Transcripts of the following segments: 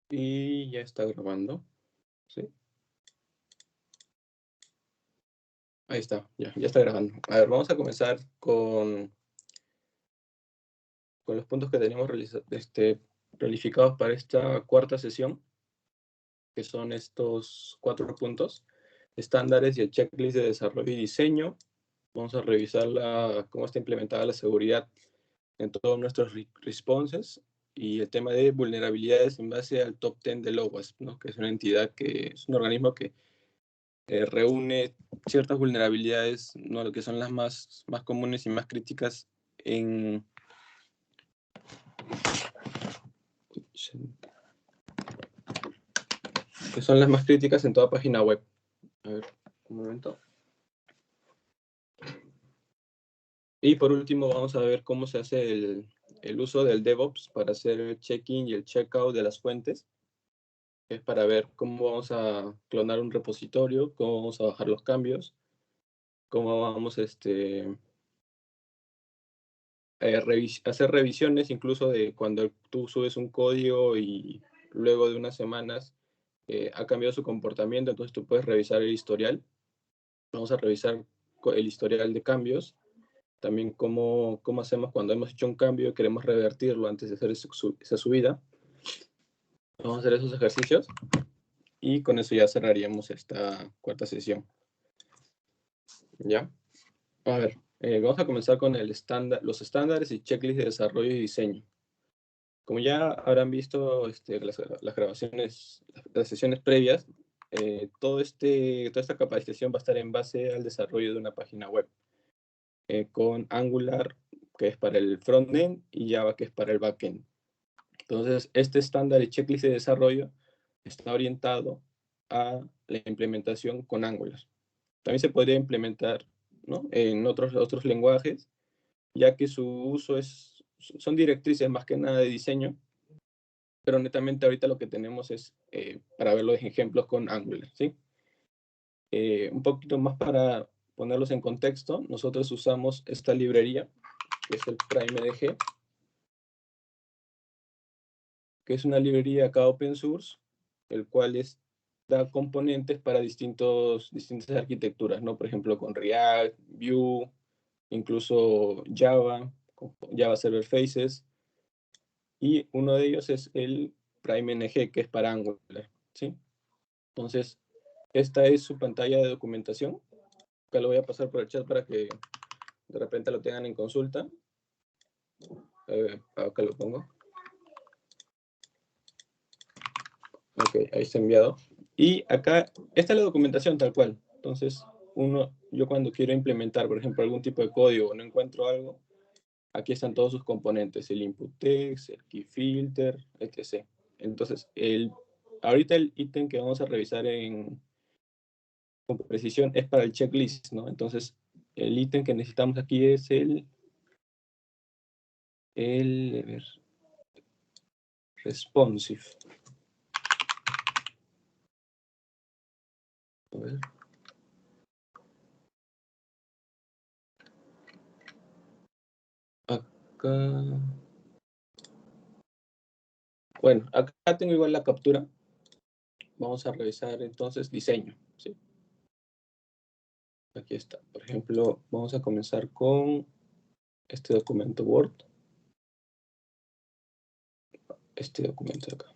Y ya está grabando, ¿sí? Ahí está, ya está grabando. A ver, vamos a comenzar con los puntos que tenemos planificados para esta cuarta sesión, que son estos 4 puntos: estándares y el checklist de desarrollo y diseño. Vamos a revisar cómo está implementada la seguridad en todos nuestros responses, y el tema de vulnerabilidades en base al top 10 de OWASP, ¿no? Que es una entidad, que es un organismo que reúne ciertas vulnerabilidades, ¿no? Lo que son las más comunes y más críticas en que son las más críticas en toda página web. A ver, un momento. Y por último vamos a ver cómo se hace el uso del DevOps para hacer el check-in y el check-out de las fuentes. Es para ver cómo vamos a clonar un repositorio, cómo vamos a bajar los cambios, cómo vamos a hacer revisiones incluso de cuando tú subes un código y luego de unas semanas ha cambiado su comportamiento. Entonces tú puedes revisar el historial. Vamos a revisar el historial de cambios. También cómo hacemos cuando hemos hecho un cambio y queremos revertirlo antes de hacer esa subida. Vamos a hacer esos ejercicios y con eso ya cerraríamos esta cuarta sesión. ¿Ya? A ver, vamos a comenzar con los estándares y checklists de desarrollo y diseño. Como ya habrán visto las grabaciones, las sesiones previas, toda esta capacitación va a estar en base al desarrollo de una página web, con Angular, que es para el frontend, y Java, que es para el backend. Entonces, este estándar y checklist de desarrollo está orientado a la implementación con Angular. También se podría implementar, ¿no?, en otros lenguajes, ya que su uso son directrices más que nada de diseño, pero netamente ahorita lo que tenemos es para ver los ejemplos con Angular, ¿sí? Un poquito más para ponerlos en contexto, nosotros usamos esta librería, que es el PrimeDG, que es una librería acá open source, el cual da componentes para distintas arquitecturas, ¿no? Por ejemplo, con React, Vue, incluso Java, con Java Server Faces, y uno de ellos es el PrimeNG, que es para Angular, ¿sí? Entonces, esta es su pantalla de documentación. Acá lo voy a pasar por el chat para que de repente lo tengan en consulta. Acá lo pongo. Ok, ahí está enviado. Y acá, esta es la documentación tal cual. Entonces, yo cuando quiero implementar, por ejemplo, algún tipo de código o no encuentro algo, aquí están todos sus componentes: el input text, el key filter, etc. Entonces, ahorita el ítem que vamos a revisar con precisión es para el checklist, ¿no? Entonces, el ítem que necesitamos aquí es a ver, responsive. A ver. Acá. Bueno, acá tengo igual la captura. Vamos a revisar entonces diseño, ¿sí? Aquí está. Por ejemplo, vamos a comenzar con este documento Word. Este documento de acá.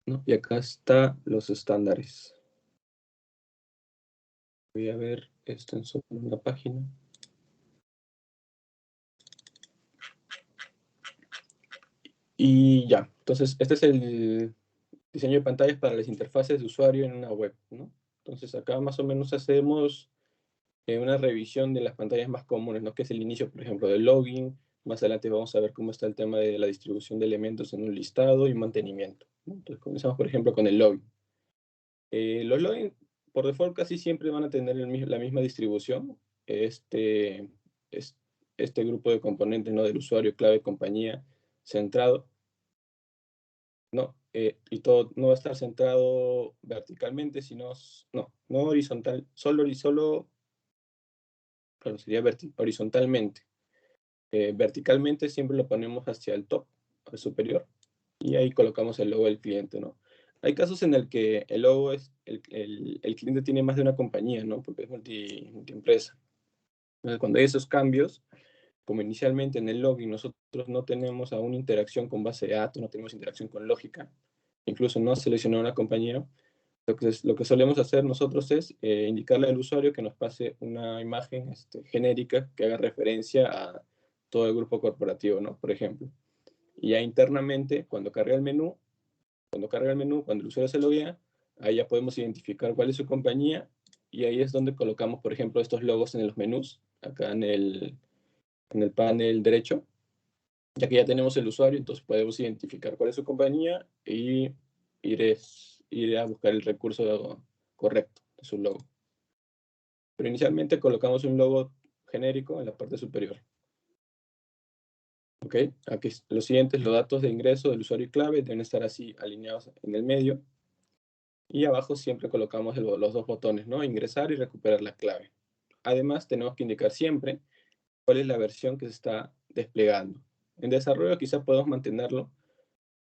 ¿No? Y acá están los estándares. Voy a ver esto en solo una página. Y ya. Entonces, este es el diseño de pantallas para las interfaces de usuario en una web, ¿no? Entonces, acá más o menos hacemos una revisión de las pantallas más comunes, ¿no? Que es el inicio, por ejemplo, del login. Más adelante vamos a ver cómo está el tema de la distribución de elementos en un listado y mantenimiento, ¿no? Entonces comenzamos, por ejemplo, con el login. Los login, por default, casi siempre van a tener la misma distribución. Este, este grupo de componentes, ¿no?, del usuario, clave, compañía, centrado, ¿no? Y todo no va a estar centrado verticalmente, sino, no horizontal, solo, claro, sería horizontalmente. verticalmente siempre lo ponemos hacia el top, al superior, y ahí colocamos el logo del cliente, ¿no? Hay casos en el que el logo es, el cliente tiene más de una compañía, ¿no? Porque es multiempresa. Entonces, cuando hay esos cambios, como inicialmente en el login nosotros no tenemos aún interacción con base de datos, no tenemos interacción con lógica, incluso no seleccionar una compañía, lo que solemos hacer nosotros es indicarle al usuario que nos pase una imagen genérica que haga referencia a todo el grupo corporativo, ¿no? Por ejemplo. Y ya internamente, cuando carga el menú, cuando el usuario se loguea, ahí ya podemos identificar cuál es su compañía y ahí es donde colocamos, por ejemplo, estos logos en los menús, acá en el panel derecho, ya que ya tenemos el usuario, entonces podemos identificar cuál es su compañía y ir a buscar el recurso correcto de su logo. Pero inicialmente colocamos un logo genérico en la parte superior. ¿Ok? Aquí los siguientes, los datos de ingreso del usuario y clave deben estar así alineados en el medio. Y abajo siempre colocamos los dos botones, ¿no? Ingresar y recuperar la clave. Además, tenemos que indicar siempre cuál es la versión que se está desplegando. En desarrollo quizá podemos mantenerlo,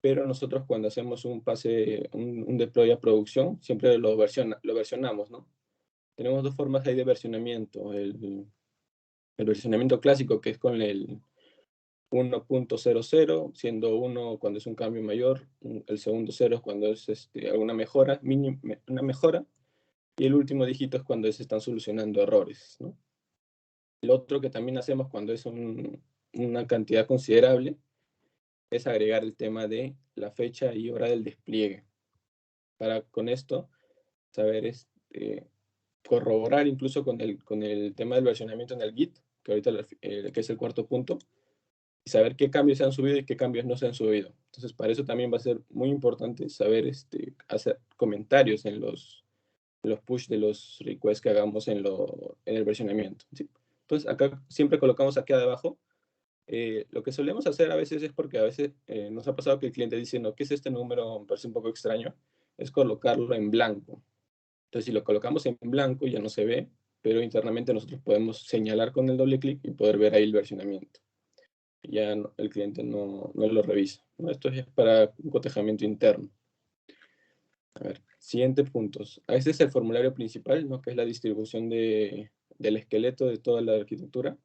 pero nosotros cuando hacemos un pase, un deploy a producción, siempre lo versionamos, ¿no? Tenemos dos formas ahí de versionamiento. El versionamiento clásico, que es con el 1.00, siendo 1 cuando es un cambio mayor, el segundo 0 es cuando es alguna mejora, una mejora, y el último dígito es cuando se están solucionando errores, ¿no? El otro que también hacemos cuando es una cantidad considerable es agregar el tema de la fecha y hora del despliegue. Para con esto saber corroborar incluso con el tema del versionamiento en el Git, que ahorita que es el cuarto punto, y saber qué cambios se han subido y qué cambios no se han subido. Entonces, para eso también va a ser muy importante saber hacer comentarios en los push de los requests que hagamos en el versionamiento, ¿sí? Entonces, acá siempre colocamos aquí abajo. Lo que solemos hacer a veces es porque a veces nos ha pasado que el cliente dice, no, ¿qué es este número? Me parece un poco extraño. Es colocarlo en blanco. Entonces, si lo colocamos en blanco, ya no se ve, pero internamente nosotros podemos señalar con el doble clic y poder ver ahí el versionamiento. Ya el cliente no lo revisa, ¿no? Esto es para un cotejamiento interno. A ver, siguiente puntos. Este es el formulario principal, ¿no? Que es la distribución del esqueleto de toda la arquitectura.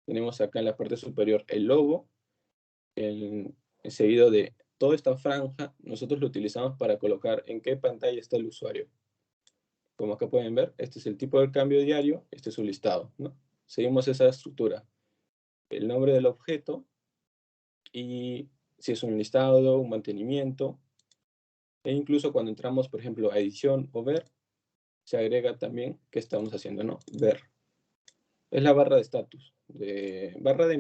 Tenemos acá en la parte superior el logo, seguido de toda esta franja. Nosotros lo utilizamos para colocar en qué pantalla está el usuario. Como acá pueden ver, este es el tipo de cambio diario, este es su listado, ¿no? Seguimos esa estructura. El nombre del objeto y si es un listado, un mantenimiento. E incluso cuando entramos, por ejemplo, a edición o ver, se agrega también qué estamos haciendo, ¿no? Ver. Es la barra de estatus, barra de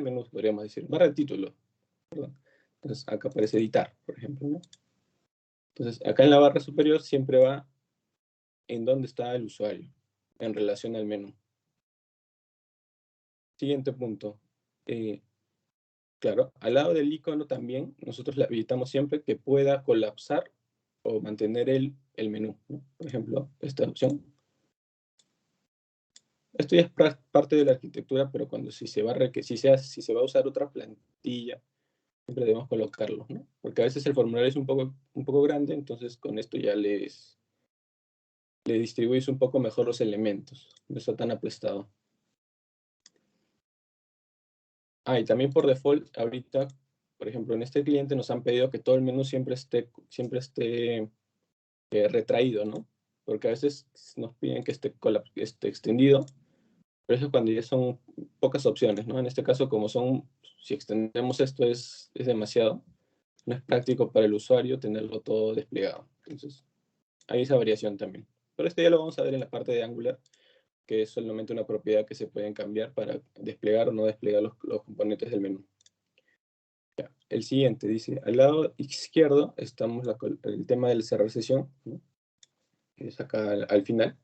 menús, podríamos decir, barra de título, perdón. Entonces, acá aparece editar, por ejemplo, ¿no? Entonces, acá en la barra superior siempre va en dónde está el usuario, en relación al menú. Siguiente punto. Claro, al lado del icono también, nosotros le habilitamos siempre que pueda colapsar o mantener el menú, ¿no? Por ejemplo, esta opción. Esto ya es parte de la arquitectura, pero si se va a usar otra plantilla, siempre debemos colocarlo, ¿no? Porque a veces el formulario es un poco grande, entonces con esto ya le distribuís un poco mejor los elementos, no está tan aplastado. Y también por default, ahorita, por ejemplo, en este cliente nos han pedido que todo el menú siempre esté retraído, ¿no? Porque a veces nos piden que esté extendido, pero eso es cuando ya son pocas opciones, ¿no? En este caso, si extendemos esto es demasiado, no es práctico para el usuario tenerlo todo desplegado. Entonces, hay esa variación también. Pero esto ya lo vamos a ver en la parte de Angular, que es solamente una propiedad que se pueden cambiar para desplegar o no desplegar los componentes del menú. Ya. El siguiente dice, al lado izquierdo estamos el tema del cerrar sesión, ¿no? Que es acá al final.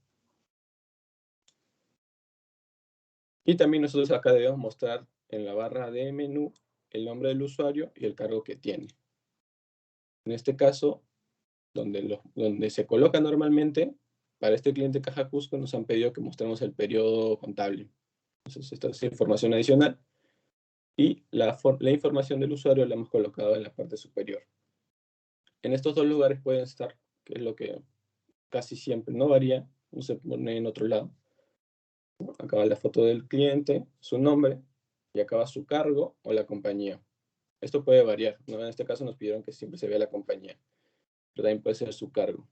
Y también nosotros acá debemos mostrar en la barra de menú el nombre del usuario y el cargo que tiene. En este caso, donde se coloca normalmente, para este cliente Caja Cusco nos han pedido que mostremos el periodo contable. Entonces, esta es información adicional. Y la información del usuario la hemos colocado en la parte superior. En estos dos lugares pueden estar, que es lo que casi siempre no varía, no se pone en otro lado. Acá va la foto del cliente, su nombre, y acá va su cargo o la compañía. Esto puede variar, ¿no? En este caso nos pidieron que siempre se vea la compañía, pero también puede ser su cargo.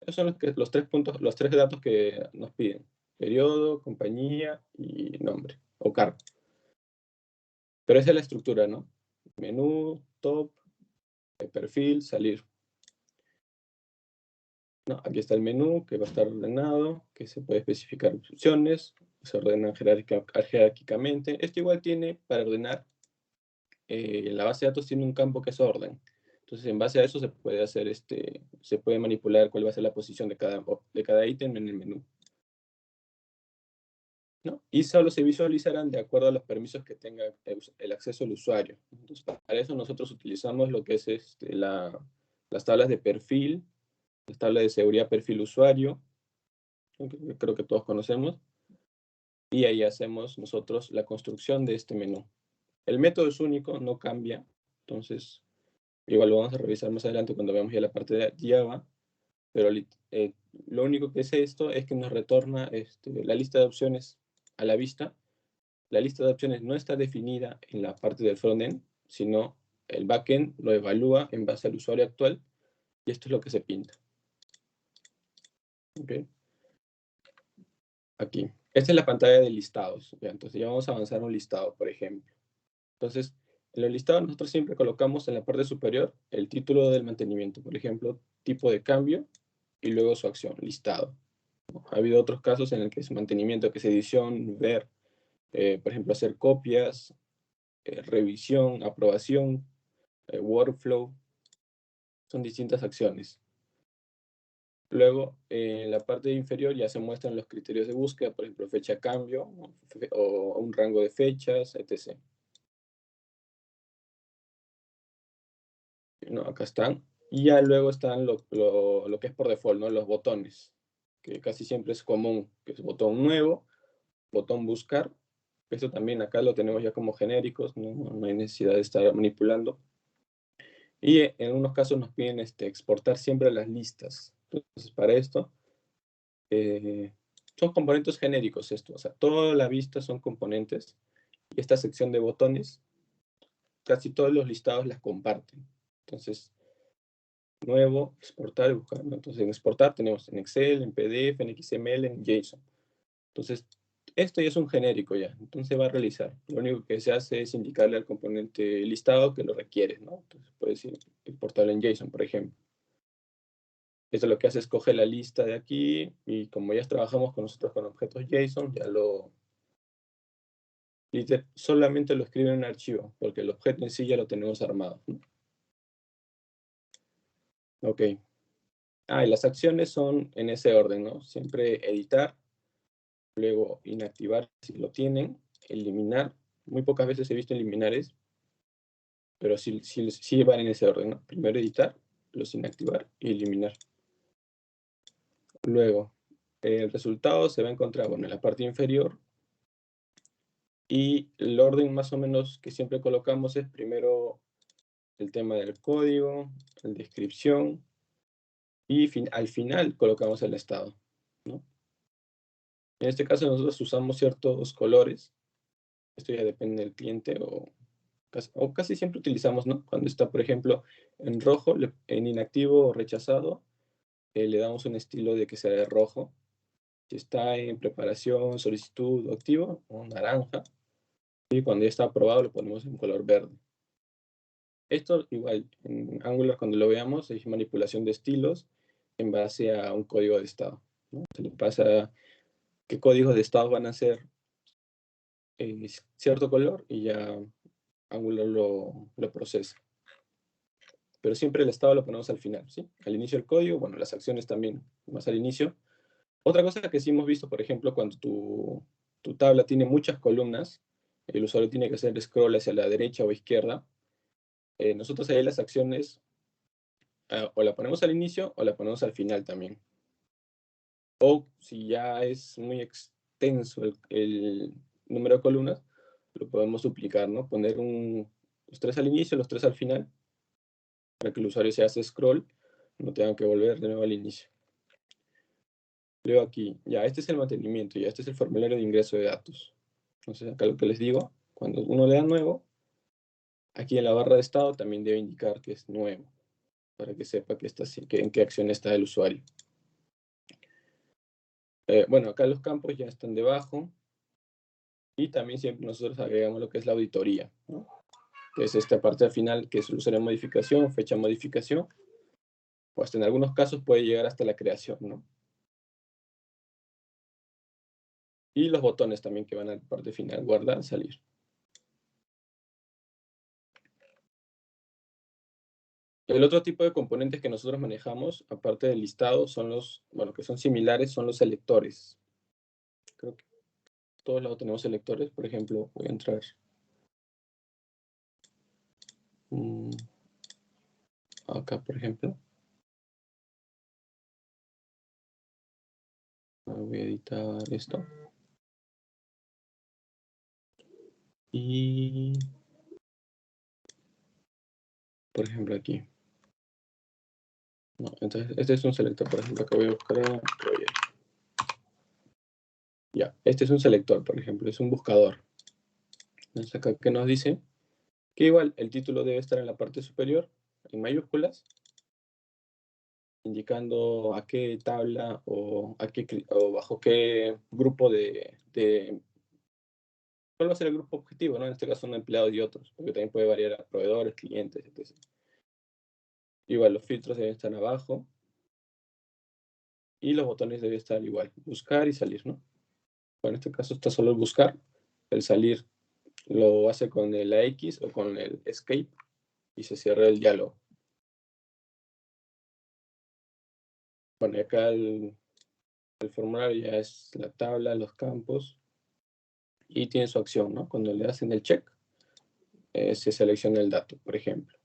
Esos son los 3 puntos, los 3 datos que nos piden: periodo, compañía y nombre o cargo. Pero esa es la estructura, ¿no? Menú, top, perfil, salir. No, aquí está el menú que va a estar ordenado, que se puede especificar opciones, se ordena jerárquicamente. Esto igual tiene para ordenar, en la base de datos tiene un campo que es orden. Entonces, en base a eso se puede hacer se puede manipular cuál va a ser la posición de cada ítem en el menú, ¿no? Y solo se visualizarán de acuerdo a los permisos que tenga el acceso al usuario. Entonces, para eso nosotros utilizamos lo que es las tablas de perfil, las tablas de seguridad perfil usuario, que creo que todos conocemos, y ahí hacemos nosotros la construcción de este menú. El método es único, no cambia, entonces igual lo vamos a revisar más adelante cuando veamos ya la parte de Java, pero lo único que es esto es que nos retorna la lista de opciones a la vista. La lista de opciones no está definida en la parte del frontend, sino el backend lo evalúa en base al usuario actual, y esto es lo que se pinta. ¿Okay? Aquí. Esta es la pantalla de listados. ¿Ya? Entonces ya vamos a avanzar a un listado, por ejemplo. Entonces, en los listados nosotros siempre colocamos en la parte superior el título del mantenimiento, por ejemplo, tipo de cambio, y luego su acción, listado. Ha habido otros casos en el que es mantenimiento, que es edición, ver, por ejemplo, hacer copias, revisión, aprobación, workflow. Son distintas acciones. Luego, en la parte inferior ya se muestran los criterios de búsqueda, por ejemplo, fecha cambio o un rango de fechas, etc. ¿No? Acá están. Y ya luego están lo que es por default, ¿no? Los botones, que casi siempre es común, que es botón nuevo, botón buscar. Esto también acá lo tenemos ya como genéricos, no hay necesidad de estar manipulando. Y en unos casos nos piden exportar siempre las listas. Entonces, para esto, son componentes genéricos esto. O sea, toda la vista son componentes. Y esta sección de botones, casi todos los listados las comparten. Entonces, nuevo, exportar y buscar, ¿no? Entonces, en exportar tenemos en Excel, en PDF, en XML, en JSON. Entonces, esto ya es un genérico ya. Entonces va a realizar. Lo único que se hace es indicarle al componente listado que lo requiere, ¿no? Entonces, puedes exportarlo en JSON, por ejemplo. Esto lo que hace es coger la lista de aquí, y como ya trabajamos con nosotros con objetos JSON, ya solamente lo escribe en un archivo, porque el objeto en sí ya lo tenemos armado, ¿no? Ok. Y las acciones son en ese orden, ¿no? Siempre editar, luego inactivar si lo tienen, eliminar. Muy pocas veces he visto eliminares, pero sí van en ese orden, ¿no? Primero editar, los inactivar y eliminar. Luego, el resultado se va a encontrar, bueno, en la parte inferior, y el orden más o menos que siempre colocamos es primero el tema del código, la descripción, y al final colocamos el estado, ¿no? En este caso nosotros usamos ciertos colores. Esto ya depende del cliente, o casi siempre utilizamos, ¿no? Cuando está, por ejemplo, en rojo, en inactivo o rechazado, le damos un estilo de que sea de rojo. Si está en preparación, solicitud o activo, o naranja. Y cuando ya está aprobado, lo ponemos en color verde. Esto igual, en Angular, cuando lo veamos, es manipulación de estilos en base a un código de estado, ¿no? Se le pasa qué códigos de estado van a ser cierto color, y ya Angular lo procesa. Pero siempre el estado lo ponemos al final, ¿sí? Al inicio del código, bueno, las acciones también más al inicio. Otra cosa que sí hemos visto, por ejemplo, cuando tu tabla tiene muchas columnas, el usuario tiene que hacer scroll hacia la derecha o izquierda. Nosotros ahí las acciones o la ponemos al inicio o la ponemos al final también. O si ya es muy extenso número de columnas, lo podemos duplicar, ¿no? Poner los 3 al inicio, los 3 al final, para que el usuario se hace scroll, no tenga que volver de nuevo al inicio. Leo aquí, ya, este es el mantenimiento, ya, este es el formulario de ingreso de datos. Entonces, acá lo que les digo, cuando uno le da nuevo, aquí en la barra de estado también debe indicar que es nuevo, para que sepa en qué acción está el usuario. Bueno, acá los campos ya están debajo, y también siempre nosotros agregamos lo que es la auditoría, ¿no? Que es esta parte al final, que es el usuario de modificación, fecha de modificación, o hasta en algunos casos puede llegar hasta la creación, ¿no? Y los botones también que van a la parte final, guardar, salir. El otro tipo de componentes que nosotros manejamos, aparte del listado, son que son similares, son los selectores. Creo que todos lados tenemos selectores. Por ejemplo, voy a entrar acá, por ejemplo. Voy a editar esto. Y, por ejemplo, aquí. No, entonces, este es un selector, por ejemplo, acá voy a buscar un proyecto. Ya, este es un selector, por ejemplo, es un buscador. Entonces, acá que nos dice que igual el título debe estar en la parte superior, en mayúsculas, indicando a qué tabla o bajo qué grupo ¿cuál va a ser el grupo objetivo, ¿no? En este caso son empleados y otros, porque también puede variar a proveedores, clientes, etc. Igual los filtros deben estar abajo y los botones deben estar igual, buscar y salir, ¿no? Bueno, en este caso está solo el buscar, el salir lo hace con la X o con el escape y se cierra el diálogo. Bueno, acá el formulario ya es la tabla, los campos y tiene su acción, ¿no? Cuando le hacen el check, se selecciona el dato, por ejemplo.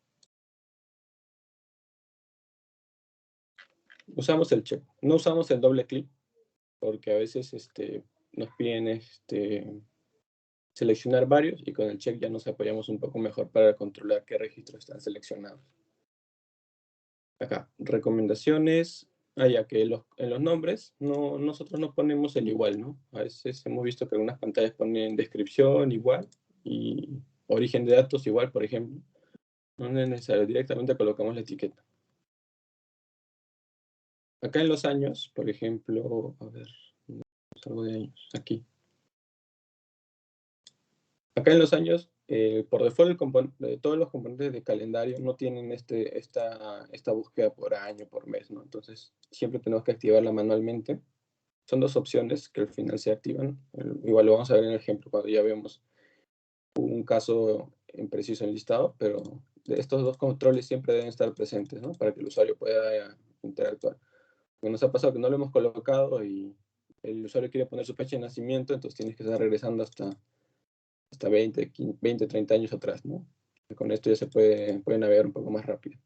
Usamos el check, no usamos el doble clic porque a veces nos piden seleccionar varios y con el check ya nos apoyamos un poco mejor para controlar qué registros están seleccionados. Acá, recomendaciones. Ya que en los nombres nosotros no ponemos el igual, ¿no? A veces hemos visto que algunas pantallas ponen descripción igual y origen de datos igual, por ejemplo. No es necesario, directamente colocamos la etiqueta. Acá en los años, por ejemplo, a ver, algo de años, aquí. Acá en los años, por default, todos los componentes de calendario no tienen esta búsqueda por año, por mes, ¿no? Entonces, siempre tenemos que activarla manualmente. Son dos opciones que al final se activan. Igual lo vamos a ver en el ejemplo cuando ya vemos un caso en preciso enlistado, pero estos dos controles siempre deben estar presentes, ¿no? Para que el usuario pueda interactuar. Porque nos ha pasado que no lo hemos colocado y el usuario quiere poner su fecha de nacimiento, entonces tienes que estar regresando hasta 20, 30 años atrás, ¿no? Y con esto ya se puede navegar un poco más rápido.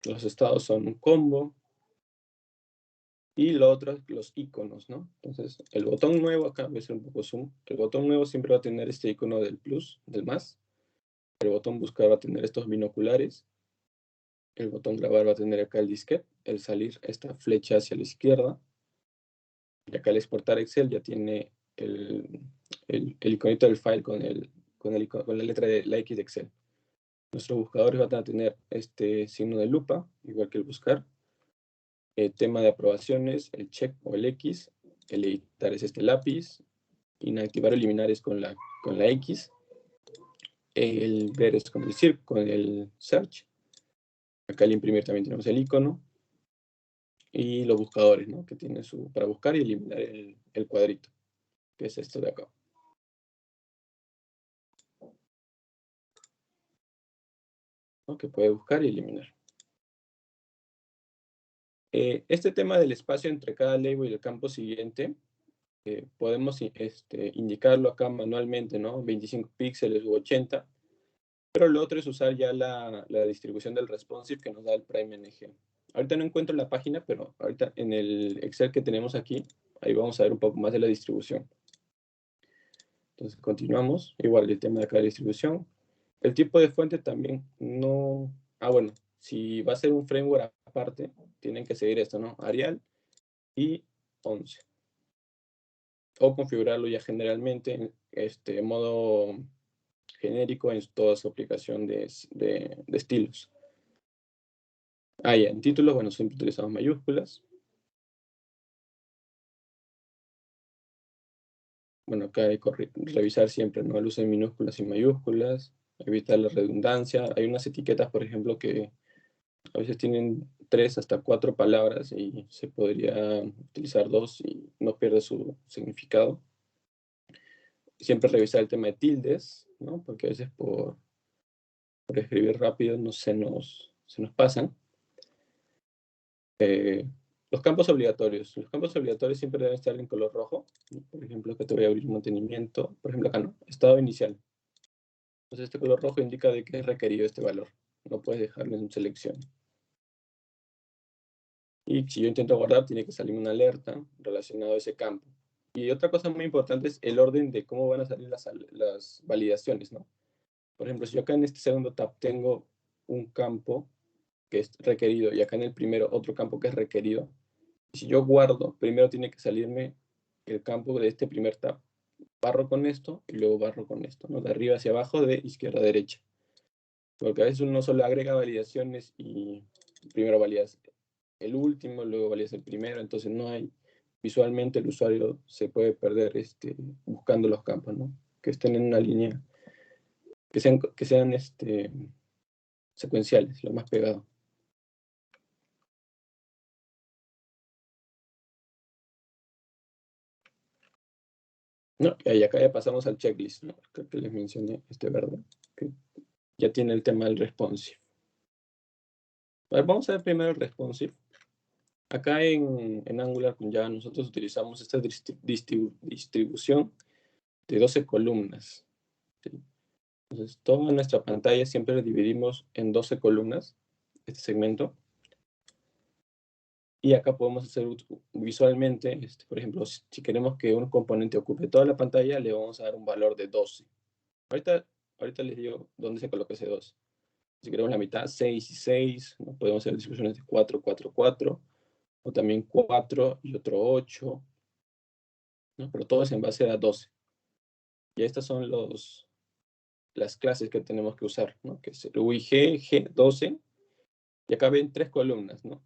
Los estados son un combo y lo otro es los iconos, ¿no? Entonces, el botón nuevo, acá voy a hacer un poco zoom, el botón nuevo siempre va a tener este icono del plus, del más, el botón buscar va a tener estos binoculares, el botón grabar va a tener acá el disquete, el salir esta flecha hacia la izquierda, y acá el exportar Excel ya tiene el iconito del file con la letra de la X de Excel. Nuestros buscadores van a tener este signo de lupa, igual que el buscar. El tema de aprobaciones, el check o el X. El editar es este lápiz. Inactivar o eliminar es con la X. El ver es con el search. Acá el imprimir también tenemos el icono. Y los buscadores, ¿no? Que tienen para buscar y eliminar el cuadrito, que es esto de acá. ¿No? Que puede buscar y eliminar. Este tema del espacio entre cada label y el campo siguiente, podemos indicarlo acá manualmente, ¿no? 25 píxeles u 80, pero lo otro es usar ya la distribución del responsive que nos da el PrimeNG. Ahorita no encuentro la página, pero ahorita en el Excel que tenemos aquí, ahí vamos a ver un poco más de la distribución. Entonces continuamos, igual el tema de acá de la distribución. El tipo de fuente también no... bueno, si va a ser un framework aparte, tienen que seguir esto, ¿no? Arial y 11. O configurarlo ya generalmente en modo genérico en toda su aplicación de estilos. Ya, en títulos, bueno, siempre utilizamos mayúsculas. Bueno, acá hay que revisar siempre, ¿no? El uso de minúsculas y mayúsculas, evitar la redundancia. Hay unas etiquetas, por ejemplo, que a veces tienen 3 hasta 4 palabras y se podría utilizar 2 y no pierde su significado. Siempre revisar el tema de tildes, ¿no? Porque a veces por escribir rápido no se nos pasan. Los campos obligatorios. Los campos obligatorios siempre deben estar en color rojo. Por ejemplo, acá te voy a abrir mantenimiento. Por ejemplo, acá no, estado inicial. Entonces este color rojo indica de que es requerido este valor. No puedes dejarlo en selección. Y si yo intento guardar, tiene que salirme una alerta relacionada a ese campo. Y otra cosa muy importante es el orden de cómo van a salir las validaciones, ¿no? Por ejemplo, si yo acá en este segundo tab tengo un campo que es requerido y acá en el primero otro campo que es requerido, si yo guardo, primero tiene que salirme el campo de este primer tab. Barro con esto y luego barro con esto, ¿no? De arriba hacia abajo, de izquierda a derecha. Porque a veces uno solo agrega validaciones y primero validas el último, luego validas el primero, entonces no hay, visualmente el usuario se puede perder buscando los campos, ¿no? Que estén en una línea, que sean secuenciales, lo más pegado. No, y acá ya pasamos al checklist, ¿no? Creo que les mencioné verde, que ya tiene el tema del responsive. A ver, vamos a ver primero el responsive. Acá en Angular con Java nosotros utilizamos esta distribución de 12 columnas. ¿Sí? Entonces, toda nuestra pantalla siempre la dividimos en 12 columnas, este segmento. Y acá podemos hacer visualmente, por ejemplo, si queremos que un componente ocupe toda la pantalla, le vamos a dar un valor de 12. Ahorita les digo dónde se coloca ese 12. Si queremos la mitad, 6 y 6, ¿no? Podemos hacer distribuciones de 4, 4, 4, o también 4 y otro 8, ¿no? Pero todo es en base a 12. Y estas son las clases que tenemos que usar, ¿no? Que es el UIG, G12, y acá ven 3 columnas, ¿no?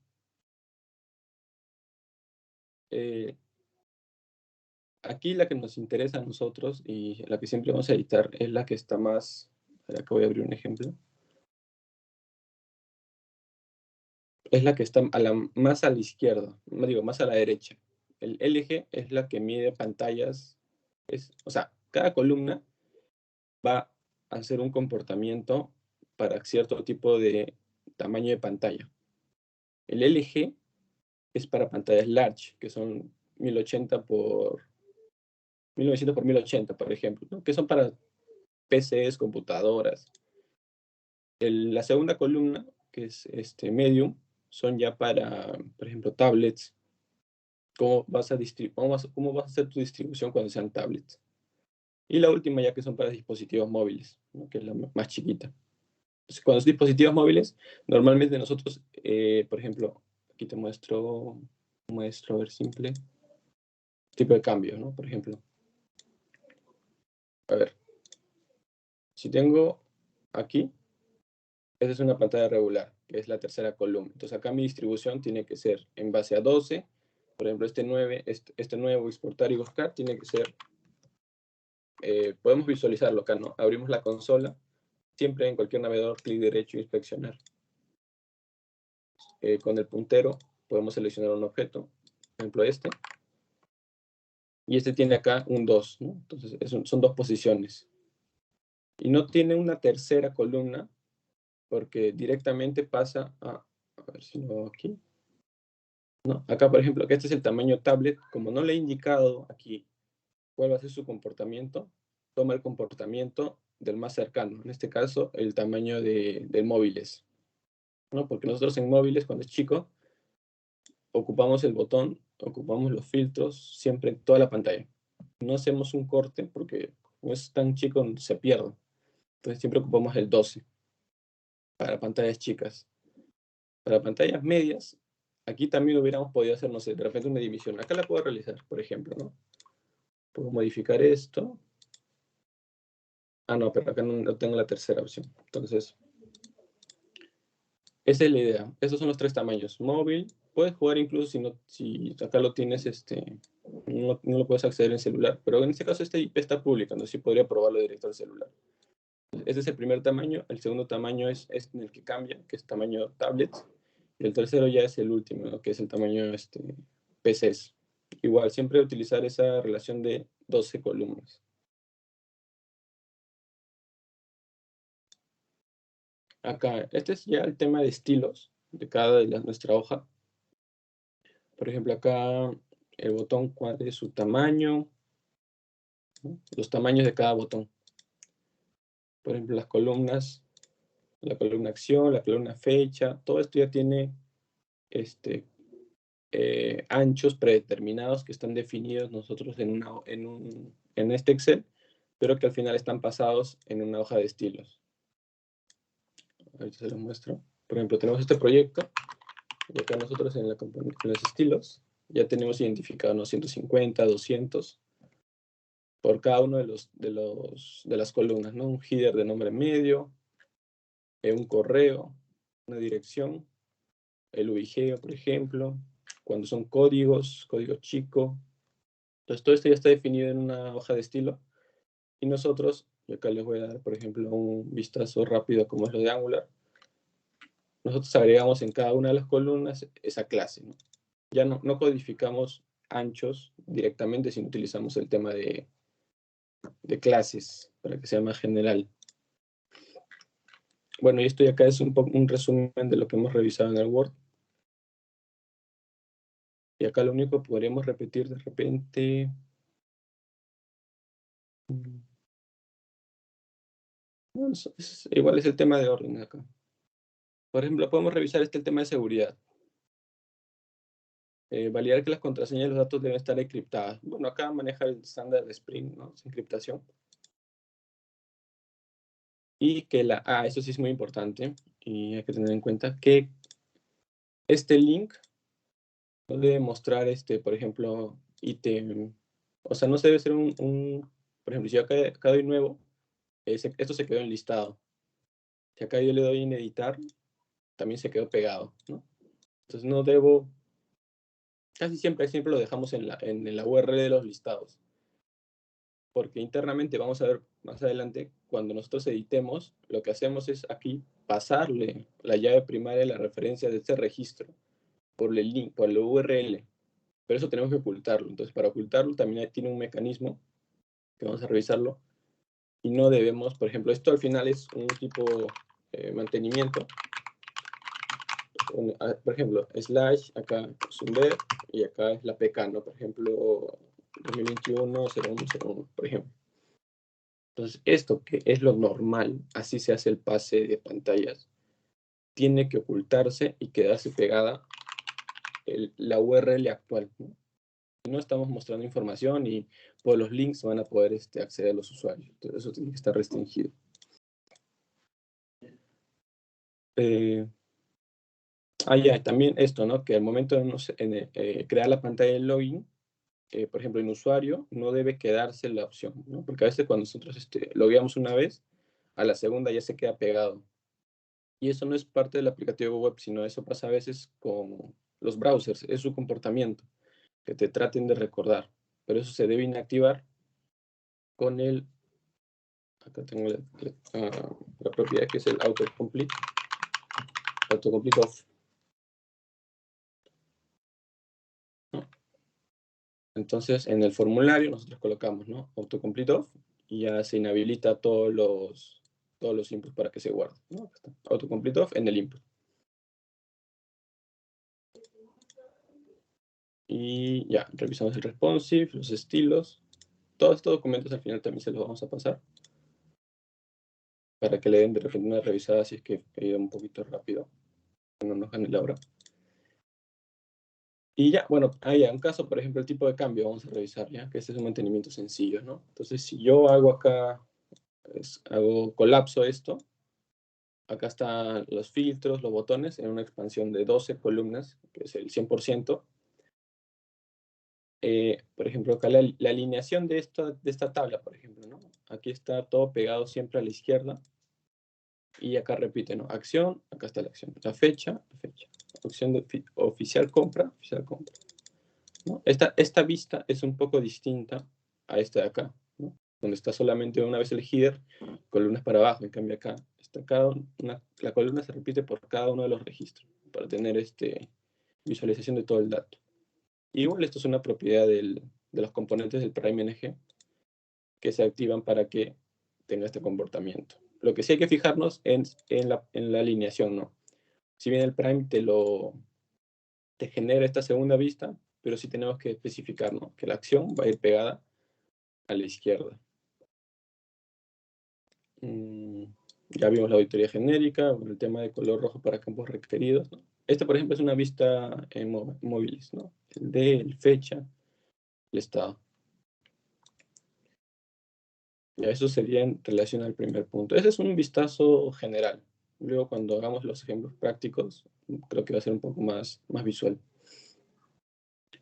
Aquí la que nos interesa a nosotros y la que siempre vamos a editar es la que está más, acá voy a abrir un ejemplo, es la que está más a la izquierda, no digo, más a la derecha. El LG es la que mide pantallas, o sea, cada columna va a hacer un comportamiento para cierto tipo de tamaño de pantalla. El LG es para pantallas large, que son 1080 por 1900 por 1080, por ejemplo, ¿no? Que son para PCs, computadoras. La segunda columna, que es medium, son ya para, por ejemplo, tablets. ¿Cómo vas a hacer tu distribución cuando sean tablets? Y la última ya que son para dispositivos móviles, ¿no? Que es la más chiquita. Entonces, cuando son dispositivos móviles, normalmente nosotros, por ejemplo, aquí te muestro, a ver, simple, tipo de cambio, ¿no? Por ejemplo, a ver, si tengo aquí, esa es una pantalla regular, que es la tercera columna. Entonces acá mi distribución tiene que ser en base a 12. Por ejemplo, este nuevo exportar y buscar tiene que ser, podemos visualizarlo acá, ¿no? Abrimos la consola, siempre en cualquier navegador, clic derecho, inspeccionar. Con el puntero podemos seleccionar un objeto, por ejemplo este, y este tiene acá un 2, ¿no? Entonces son 2 posiciones. Y no tiene una tercera columna porque directamente pasa a ver si lo hago aquí. No, acá, por ejemplo, que este es el tamaño tablet, como no le he indicado aquí cuál va a ser su comportamiento, toma el comportamiento del más cercano, en este caso, el tamaño del móviles. ¿no? Porque nosotros en móviles, cuando es chico, ocupamos el botón, ocupamos los filtros siempre en toda la pantalla. No hacemos un corte porque como es tan chico se pierde. Entonces siempre ocupamos el 12 para pantallas chicas. Para pantallas medias, aquí también hubiéramos podido hacer, no sé, de repente una división. Acá la puedo realizar, por ejemplo, ¿no? Puedo modificar esto. Ah, no, pero acá no tengo la tercera opción. Entonces, esa es la idea. Esos son los tres tamaños. Móvil, puedes jugar incluso si acá lo tienes, no lo puedes acceder en celular, pero en este caso este IP está público, entonces sí podría probarlo directo al celular. Ese es el primer tamaño. El segundo tamaño es en el que cambia, que es tamaño tablet. Y el tercero ya es el último, ¿no? Que es el tamaño PCs. Igual, siempre utilizar esa relación de 12 columnas. Acá, este es ya el tema de estilos de cada de nuestra hoja. Por ejemplo, acá el botón, cuál es su tamaño, ¿no? Los tamaños de cada botón. Por ejemplo, las columnas, la columna acción, la columna fecha, todo esto ya tiene anchos predeterminados que están definidos nosotros en este Excel, pero que al final están pasados en una hoja de estilos. Ahorita se los muestro. Por ejemplo, tenemos este proyecto y acá nosotros en los estilos ya tenemos identificados, ¿no? 150, 200 por cada uno de las columnas, ¿no? Un header de nombre medio, un correo, una dirección, el UIGEO, por ejemplo, cuando son códigos, código chico. Entonces todo esto ya está definido en una hoja de estilo y nosotros, y acá les voy a dar, por ejemplo, un vistazo rápido como es lo de Angular, nosotros agregamos en cada una de las columnas esa clase, ¿no? Ya no codificamos anchos directamente, sino utilizamos el tema de clases para que sea más general. Bueno, y esto ya acá es un resumen de lo que hemos revisado en el Word. Y acá lo único que podríamos repetir de repente. Bueno, igual es el tema de orden acá. Por ejemplo, podemos revisar el tema de seguridad. Validar que las contraseñas y los datos deben estar encriptadas. Bueno, acá maneja el estándar de Spring, ¿no? Es encriptación. Y que eso sí es muy importante y hay que tener en cuenta que este link no debe mostrar, por ejemplo, ítem. O sea, no se debe ser por ejemplo, si yo acá doy nuevo, esto se quedó en listado. Si acá yo le doy en editar, también se quedó pegado, ¿no? Entonces no debo, casi siempre lo dejamos en la URL de los listados. Porque internamente, vamos a ver más adelante, cuando nosotros editemos, lo que hacemos es aquí pasarle la llave primaria, la referencia de este registro, por el link, por la URL. Pero eso tenemos que ocultarlo. Entonces, para ocultarlo también tiene un mecanismo, que vamos a revisarlo, y no debemos, por ejemplo, esto al final es un tipo mantenimiento. Por ejemplo, slash, acá subver, y acá es la PK, ¿no? Por ejemplo, 2021-0101, por ejemplo. Entonces, esto que es lo normal, así se hace el pase de pantallas, tiene que ocultarse y quedarse pegada la URL actual, ¿no? No estamos mostrando información y por los links van a poder acceder a los usuarios. Entonces, eso tiene que estar restringido. Ya, también esto, ¿no? Que al momento de crear la pantalla de login, por ejemplo, en usuario, no debe quedarse la opción, ¿no? Porque a veces cuando nosotros logueamos una vez, a la segunda ya se queda pegado. Y eso no es parte del aplicativo web, sino eso pasa a veces con los browsers, es su comportamiento, que te traten de recordar. Pero eso se debe inactivar con acá tengo la propiedad que es el autocomplete off, ¿no? Entonces, en el formulario nosotros colocamos, ¿no? Autocomplete off y ya se inhabilita todos los inputs para que se guarden, ¿no? Autocomplete off en el input. Y ya, revisamos el responsive, los estilos. Todos estos documentos al final también se los vamos a pasar para que le den de repente una revisada si es que he ido un poquito rápido. no nos gane la hora. Y ya, bueno, hay un caso, por ejemplo, el tipo de cambio, vamos a revisar, ¿ya? Que este es un mantenimiento sencillo, ¿no? Entonces, si yo hago acá, hago colapso esto, acá están los filtros, los botones, en una expansión de 12 columnas, que es el 100%. Por ejemplo, acá la alineación de esta tabla, por ejemplo, ¿no? Aquí está todo pegado siempre a la izquierda. Y acá repite, ¿no? Acción, acá está la acción. La fecha. Opción de oficial compra, ¿no? Esta vista es un poco distinta a esta de acá, ¿no? Donde está solamente una vez el header, columnas para abajo. En cambio acá, la columna se repite por cada uno de los registros para tener visualización de todo el dato. Igual esto es una propiedad de los componentes del PrimeNG que se activan para que tenga este comportamiento. Lo que sí hay que fijarnos en la alineación, ¿no? Si bien el Prime te genera esta segunda vista, pero sí tenemos que especificar, ¿no? Que la acción va a ir pegada a la izquierda. Ya vimos la auditoría genérica, el tema de color rojo para campos requeridos, ¿no? Esta, por ejemplo, es una vista en móviles, ¿no? El fecha, el estado. Ya eso sería en relación al primer punto. Ese es un vistazo general. Luego, cuando hagamos los ejemplos prácticos, creo que va a ser un poco más visual.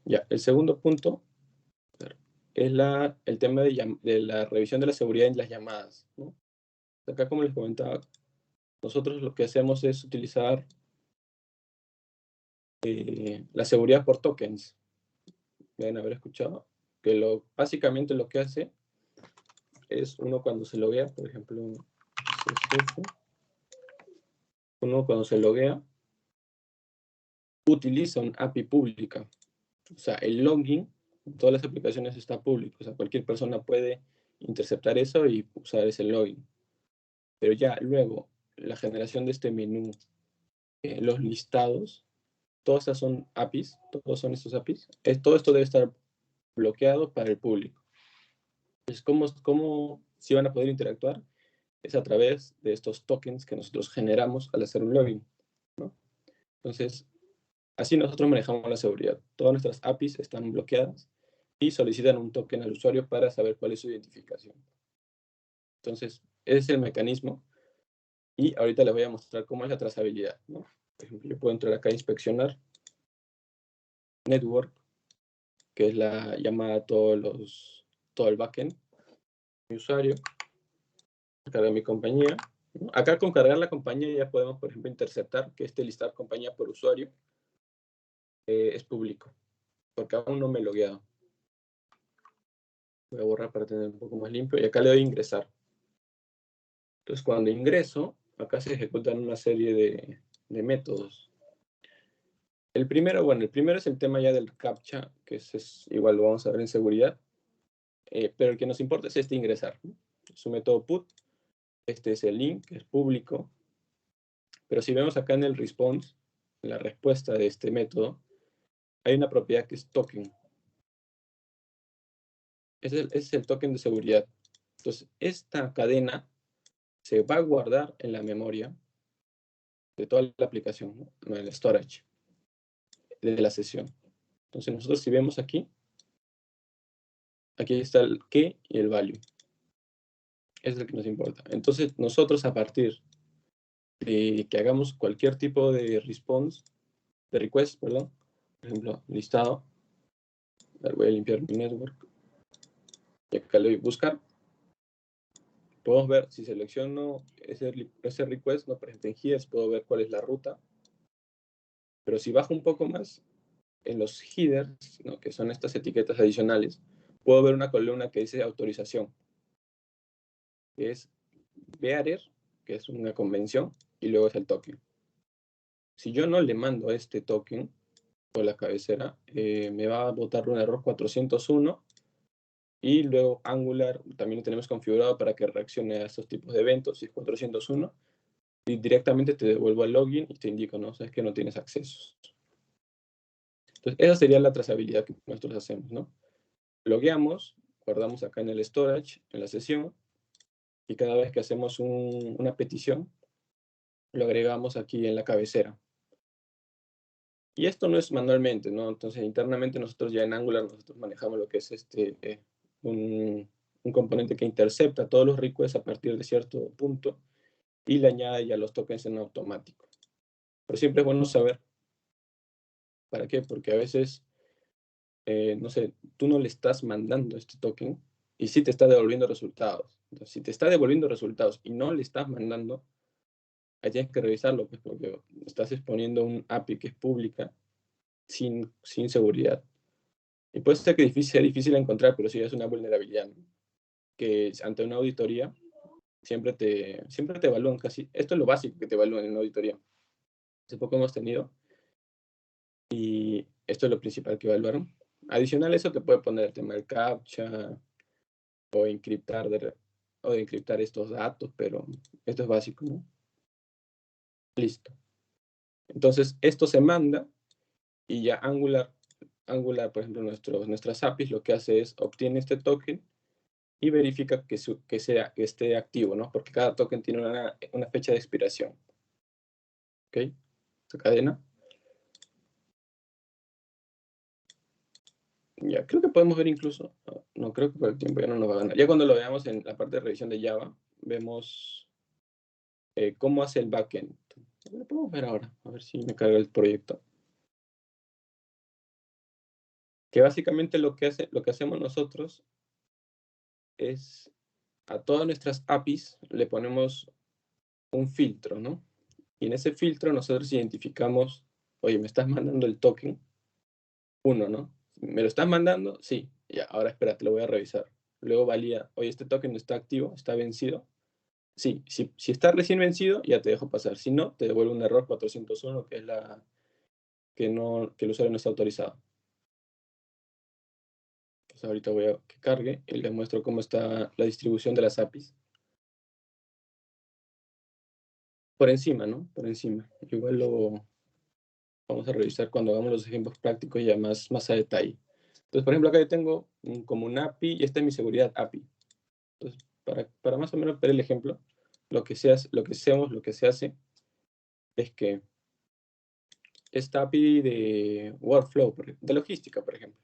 Ya, el segundo punto es el tema de la revisión de la seguridad en las llamadas, ¿no? Acá, como les comentaba, nosotros lo que hacemos es utilizar la seguridad por tokens. Deben haber escuchado que básicamente lo que hace es uno cuando se loguea, por ejemplo, uno cuando se loguea utiliza una API pública. O sea, el login en todas las aplicaciones está público. O sea, cualquier persona puede interceptar eso y usar ese login. Pero ya luego, la generación de este menú, los listados, todas estas son APIs, todos son estos APIs. Todo esto debe estar bloqueado para el público. Entonces, ¿cómo si van a poder interactuar? Es a través de estos tokens que nosotros generamos al hacer un login, ¿no? Entonces, así nosotros manejamos la seguridad. Todas nuestras APIs están bloqueadas y solicitan un token al usuario para saber cuál es su identificación. Entonces, ese es el mecanismo. Y ahorita les voy a mostrar cómo es la trazabilidad, ¿no? Por ejemplo, yo puedo entrar acá a inspeccionar Network, que es la llamada todo el backend. Mi usuario, cargar mi compañía. ¿No? Acá con cargar la compañía ya podemos, por ejemplo, interceptar que este listar compañía por usuario es público, porque aún no me he logueado. Voy a borrar para tener un poco más limpio y acá le doy a ingresar. Entonces, cuando ingreso, acá se ejecutan una serie de métodos. El primero es el tema ya del CAPTCHA, que igual lo vamos a ver en seguridad, pero el que nos importa es este ingresar, ¿no? Su método put, este es el link, que es público, pero si vemos acá en el response, en la respuesta de este método, hay una propiedad que es token. Ese es el token de seguridad. Entonces, esta cadena se va a guardar en la memoria de toda la aplicación, ¿no? En el storage de la sesión. Entonces, nosotros si vemos aquí está el key y el value. Ese es el que nos importa. Entonces, nosotros a partir de que hagamos cualquier tipo de response, de request, perdón, por ejemplo, listado, voy a limpiar mi network, y acá le doy buscar, podemos ver si selecciono ese request, ¿no? Por ejemplo, en headers puedo ver cuál es la ruta, pero si bajo un poco más, en los headers, ¿no? Que son estas etiquetas adicionales, puedo ver una columna que dice autorización, que es bearer, que es una convención, y luego es el token. Si yo no le mando este token por la cabecera, me va a botar un error 401, y luego Angular también lo tenemos configurado para que reaccione a estos tipos de eventos, si es 401, y directamente te devuelvo al login y te indico, ¿no? Sabes que no tienes accesos. Entonces, esa sería la trazabilidad que nosotros hacemos, ¿no? Logueamos, guardamos acá en el storage, en la sesión, y cada vez que hacemos una petición, lo agregamos aquí en la cabecera. Y esto no es manualmente, ¿no? Entonces, internamente nosotros ya en Angular nosotros manejamos lo que es un componente que intercepta todos los requests a partir de cierto punto y le añade ya los tokens en automático. Pero siempre es bueno saber para qué, porque a veces, no sé, tú no le estás mandando este token y sí te está devolviendo resultados. Entonces, si te está devolviendo resultados y no le estás mandando, ahí tienes que revisarlo, pues, porque estás exponiendo un API que es pública sin seguridad. Y puede ser que sea difícil encontrar, pero sí es una vulnerabilidad, ¿no? Que ante una auditoría siempre te evalúan casi. Esto es lo básico que te evalúan en una auditoría. Hace poco hemos tenido, y esto es lo principal que evaluaron. Adicional a eso te puede poner el tema del CAPTCHA o o de encriptar estos datos, pero esto es básico, ¿no? Listo. Entonces, esto se manda y ya Angular, por ejemplo, nuestras APIs lo que hace es obtiene este token y verifica que que esté activo, ¿no? Porque cada token tiene una fecha de expiración. ¿Ok? Esta cadena. Ya, creo que podemos ver incluso, no creo que por el tiempo ya no nos va a ganar. Ya cuando lo veamos en la parte de revisión de Java, vemos cómo hace el backend. Lo podemos ver ahora, a ver si me carga el proyecto. Que básicamente lo que hacemos nosotros es a todas nuestras APIs le ponemos un filtro, ¿no? Y en ese filtro nosotros identificamos, oye, me estás mandando el token 1, ¿no? ¿Me lo estás mandando? Sí. Ya, ahora espérate, lo voy a revisar. Luego valida, oye, este token está activo, está vencido. Sí, si está recién vencido, ya te dejo pasar. Si no, te devuelve un error 401, que es que el usuario no está autorizado. Entonces ahorita voy a que cargue y les muestro cómo está la distribución de las APIs. Por encima, ¿no? Por encima. Igual lo vamos a revisar cuando hagamos los ejemplos prácticos ya más a detalle. Entonces, por ejemplo, acá yo tengo como un API y esta es mi seguridad API. Entonces, para más o menos ver el ejemplo, lo que se hace es que esta API de workflow, de logística, por ejemplo,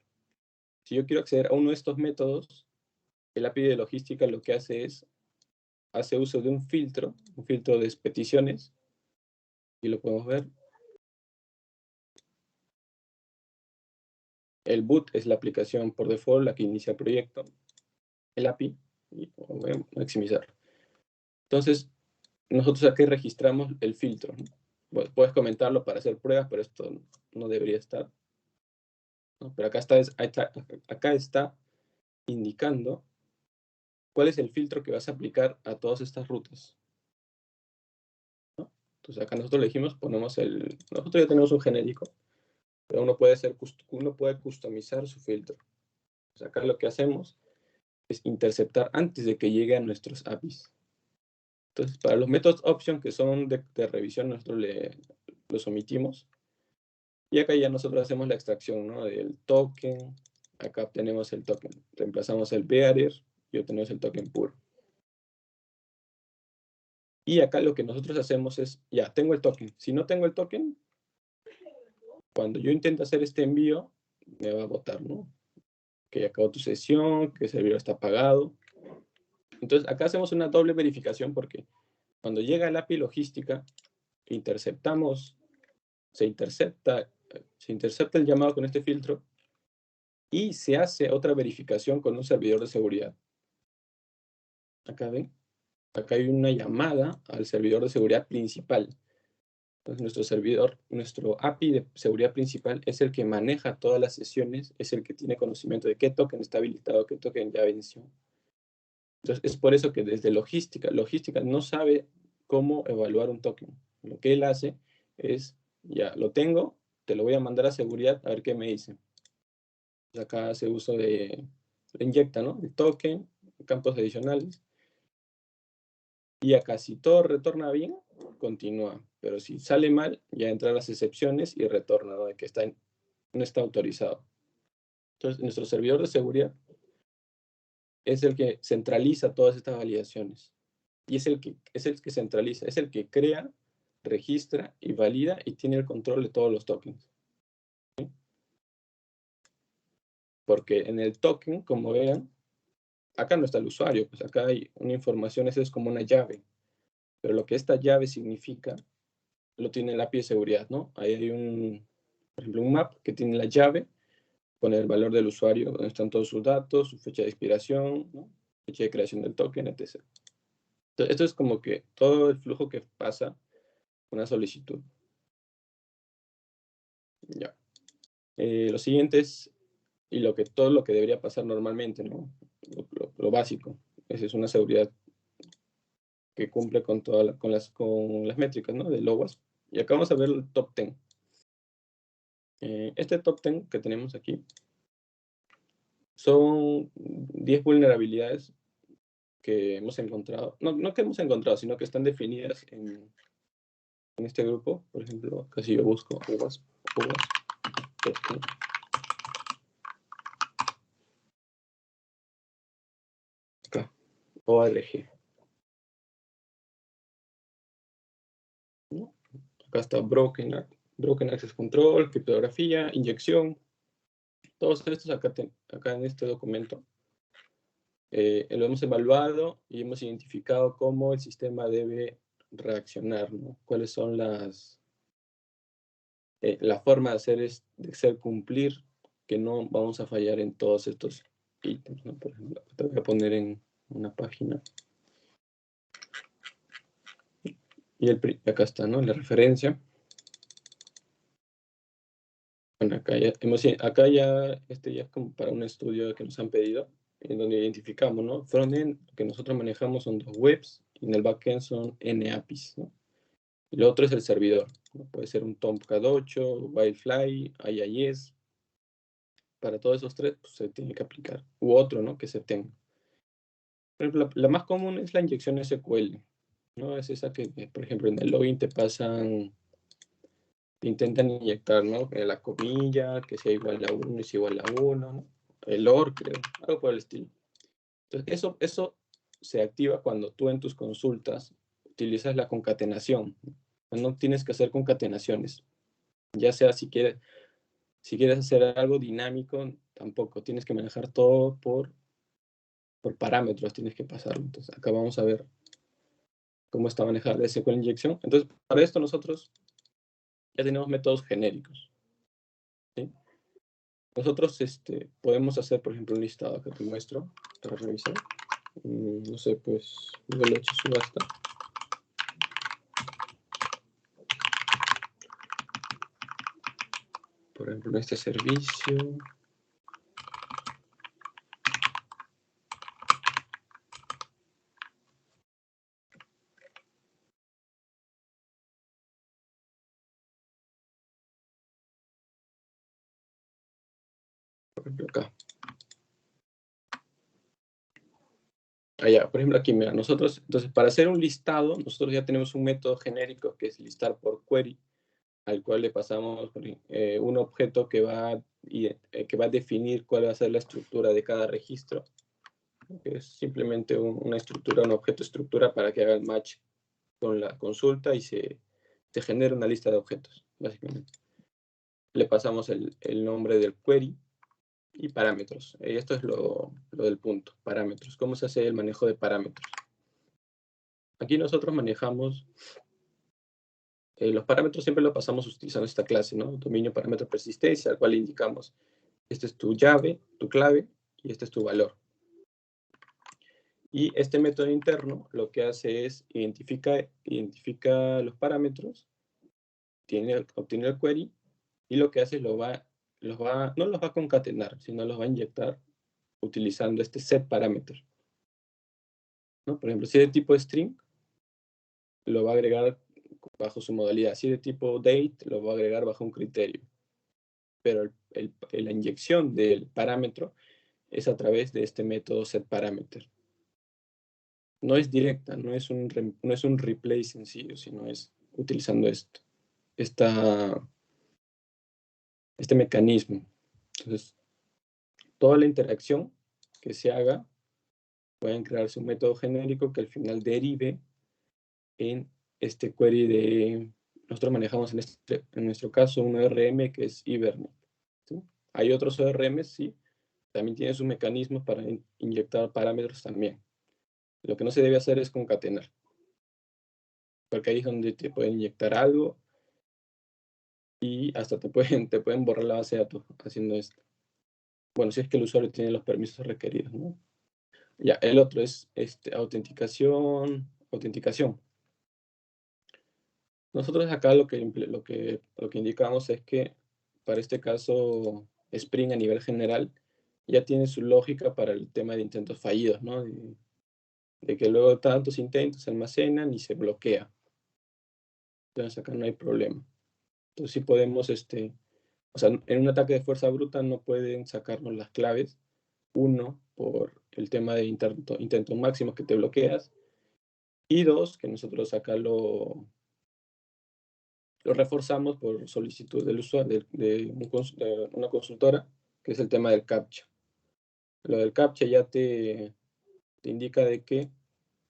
si yo quiero acceder a uno de estos métodos, el API de logística lo que hace uso de un filtro de peticiones, y lo podemos ver. El boot es la aplicación por default, la que inicia el proyecto, el API, y voy a maximizar. Entonces, nosotros aquí registramos el filtro, ¿no? Puedes comentarlo para hacer pruebas, pero esto no debería estar, ¿no? Pero acá está indicando cuál es el filtro que vas a aplicar a todas estas rutas, ¿no? Entonces acá nosotros le dijimos, nosotros ya tenemos un genérico, pero uno puede customizar su filtro. Entonces acá lo que hacemos es interceptar antes de que llegue a nuestros APIs. Entonces, para los métodos option que son de revisión, nosotros los omitimos. Y acá ya nosotros hacemos la extracción, ¿no? Del token. Acá obtenemos el token. Reemplazamos el bearer y obtenemos el token puro. Y acá lo que nosotros hacemos es, ya, tengo el token. Si no tengo el token, cuando yo intento hacer este envío, me va a botar, ¿no? Que ya acabó tu sesión, que el servidor está apagado. Entonces, acá hacemos una doble verificación porque cuando llega el API logística, se intercepta el llamado con este filtro y se hace otra verificación con un servidor de seguridad. Acá ven, acá hay una llamada al servidor de seguridad principal. Entonces nuestro API de seguridad principal es el que maneja todas las sesiones, es el que tiene conocimiento de qué token está habilitado, qué token ya venció. Entonces es por eso que desde logística no sabe cómo evaluar un token. Lo que él hace es, ya lo tengo, te lo voy a mandar a seguridad a ver qué me dice. Acá hace uso le inyecta, ¿no? El token, campos adicionales. Y acá si todo retorna bien, continúa. Pero si sale mal, ya entra las excepciones y retorna, ¿no? De que no está autorizado. Entonces, nuestro servidor de seguridad es el que centraliza todas estas validaciones. Y es el que centraliza, es el que crea, registra y valida y tiene el control de todos los tokens. porque en el token, como vean, acá no está el usuario, pues acá hay una información, eso es como una llave, pero lo que esta llave significa lo tiene el API de seguridad, ¿no? Ahí hay por ejemplo, un map que tiene la llave con el valor del usuario, donde están todos sus datos, su fecha de expiración, ¿no? Fecha de creación del token, etc. Entonces, esto es como que todo el flujo que pasa una solicitud. Ya. Lo siguiente es, y todo lo que debería pasar normalmente, ¿no? Lo básico. Esa es una seguridad que cumple con, con las métricas, ¿no? De LOWASP. Y acá vamos a ver el top 10. Este top 10 que tenemos aquí son 10 vulnerabilidades que hemos encontrado. No que hemos encontrado, sino que están definidas en este grupo. Por ejemplo, acá si yo busco WASP top 10. Acá, ORG. ¿No? Acá está Broken Access Control, criptografía, inyección. Todos estos acá en este documento lo hemos evaluado y hemos identificado cómo el sistema debe reaccionar, ¿no? Cuáles son la forma de hacer cumplir, que no vamos a fallar en todos estos ítems, ¿no? Por ejemplo, te voy a poner en una página. Y acá está, ¿no? La referencia. Bueno, acá ya es como para un estudio que nos han pedido, en donde identificamos, ¿no? Frontend, que nosotros manejamos son 2 webs, y en el backend son N APIs, ¿no? Y lo otro es el servidor, ¿no? Puede ser un Tomcat 8, Wildfly, IIS. Para todos esos tres, pues, se tiene que aplicar. U otro, ¿no? Que se tenga. Por ejemplo, la más común es la inyección SQL, ¿no? Es esa que, por ejemplo, en el login te intentan inyectar, ¿no? La comilla, que sea igual a 1 es igual a 1, ¿no? El OR, creo, algo por el estilo. Entonces, eso se activa cuando tú en tus consultas utilizas la concatenación. No tienes que hacer concatenaciones. Ya sea si quieres hacer algo dinámico, tampoco. Tienes que manejar todo por parámetros, tienes que pasarlo. Entonces, acá vamos a ver cómo está manejada la SQL inyección. Entonces, para esto nosotros ya tenemos métodos genéricos, ¿sí? Nosotros podemos hacer, por ejemplo, un listado que te muestro para revisar. No sé, pues, Google H subasta. Por ejemplo, este servicio. Por ejemplo, acá. Allá, por ejemplo, aquí, mira, entonces, para hacer un listado, nosotros ya tenemos un método genérico que es listar por query, al cual le pasamos un objeto que va a definir cuál va a ser la estructura de cada registro. Que es simplemente una estructura, un objeto estructura para que haga el match con la consulta y se genere una lista de objetos, básicamente. Le pasamos el nombre del query y parámetros. Esto es lo del punto, parámetros. ¿Cómo se hace el manejo de parámetros? Aquí nosotros manejamos los parámetros, siempre lo pasamos utilizando esta clase, ¿no? Dominio parámetro persistencia, al cual indicamos, este es tu llave, tu clave, y este es tu valor. Y este método interno lo que hace es identifica los parámetros, obtiene el query, y lo que hace es no los va a concatenar, sino los va a inyectar utilizando este set parameter, ¿no? Por ejemplo, si es de tipo string, lo va a agregar bajo su modalidad. Si es de tipo date, lo va a agregar bajo un criterio. Pero la inyección del parámetro es a través de este método setParameter. No es directa, no es un replay sencillo, sino es utilizando este mecanismo. Entonces, toda la interacción que se haga, pueden crearse un método genérico que al final derive en este query nosotros manejamos en nuestro caso un ORM que es Hibernate, ¿sí? Hay otros ORMs, sí, también tiene sus mecanismos para inyectar parámetros también. Lo que no se debe hacer es concatenar, porque ahí es donde te pueden inyectar algo y hasta te pueden borrar la base de datos haciendo esto. Bueno, si es que el usuario tiene los permisos requeridos, ¿no? Ya, el otro es autenticación. Nosotros acá lo que indicamos es que para este caso Spring a nivel general ya tiene su lógica para el tema de intentos fallidos, ¿no? De que luego tantos intentos se almacenan y se bloquea. Entonces acá no hay problema. Entonces sí podemos, o sea, en un ataque de fuerza bruta no pueden sacarnos las claves. Uno, por el tema de intentos máximos que te bloqueas. Y dos, que nosotros acá lo reforzamos por solicitud del usuario, de una consultora, que es el tema del CAPTCHA. Lo del CAPTCHA ya te indica de que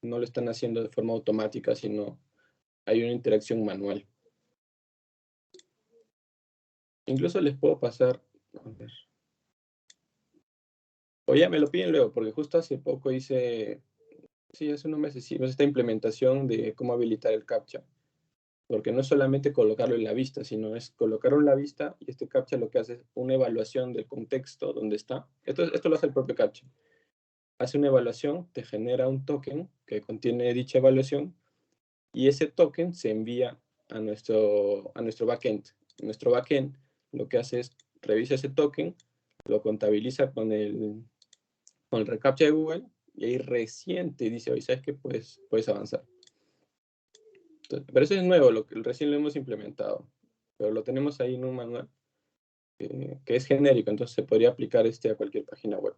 no lo están haciendo de forma automática, sino hay una interacción manual. Incluso les puedo pasar, a ver, o ya me lo piden luego, porque justo hace poco hice, sí, hace unos meses hicimos esta implementación de cómo habilitar el CAPTCHA. Porque no es solamente colocarlo en la vista, sino es colocarlo en la vista y este CAPTCHA lo que hace es una evaluación del contexto donde está. Esto lo hace el propio CAPTCHA. Hace una evaluación, te genera un token que contiene dicha evaluación y ese token se envía a nuestro backend. Nuestro backend lo que hace es revisa ese token, lo contabiliza con el reCAPTCHA de Google y ahí recién te dice, oye, ¿sabes qué? Puedes avanzar. Pero eso es nuevo, recién lo hemos implementado, pero lo tenemos ahí en un manual que es genérico, entonces se podría aplicar a cualquier página web.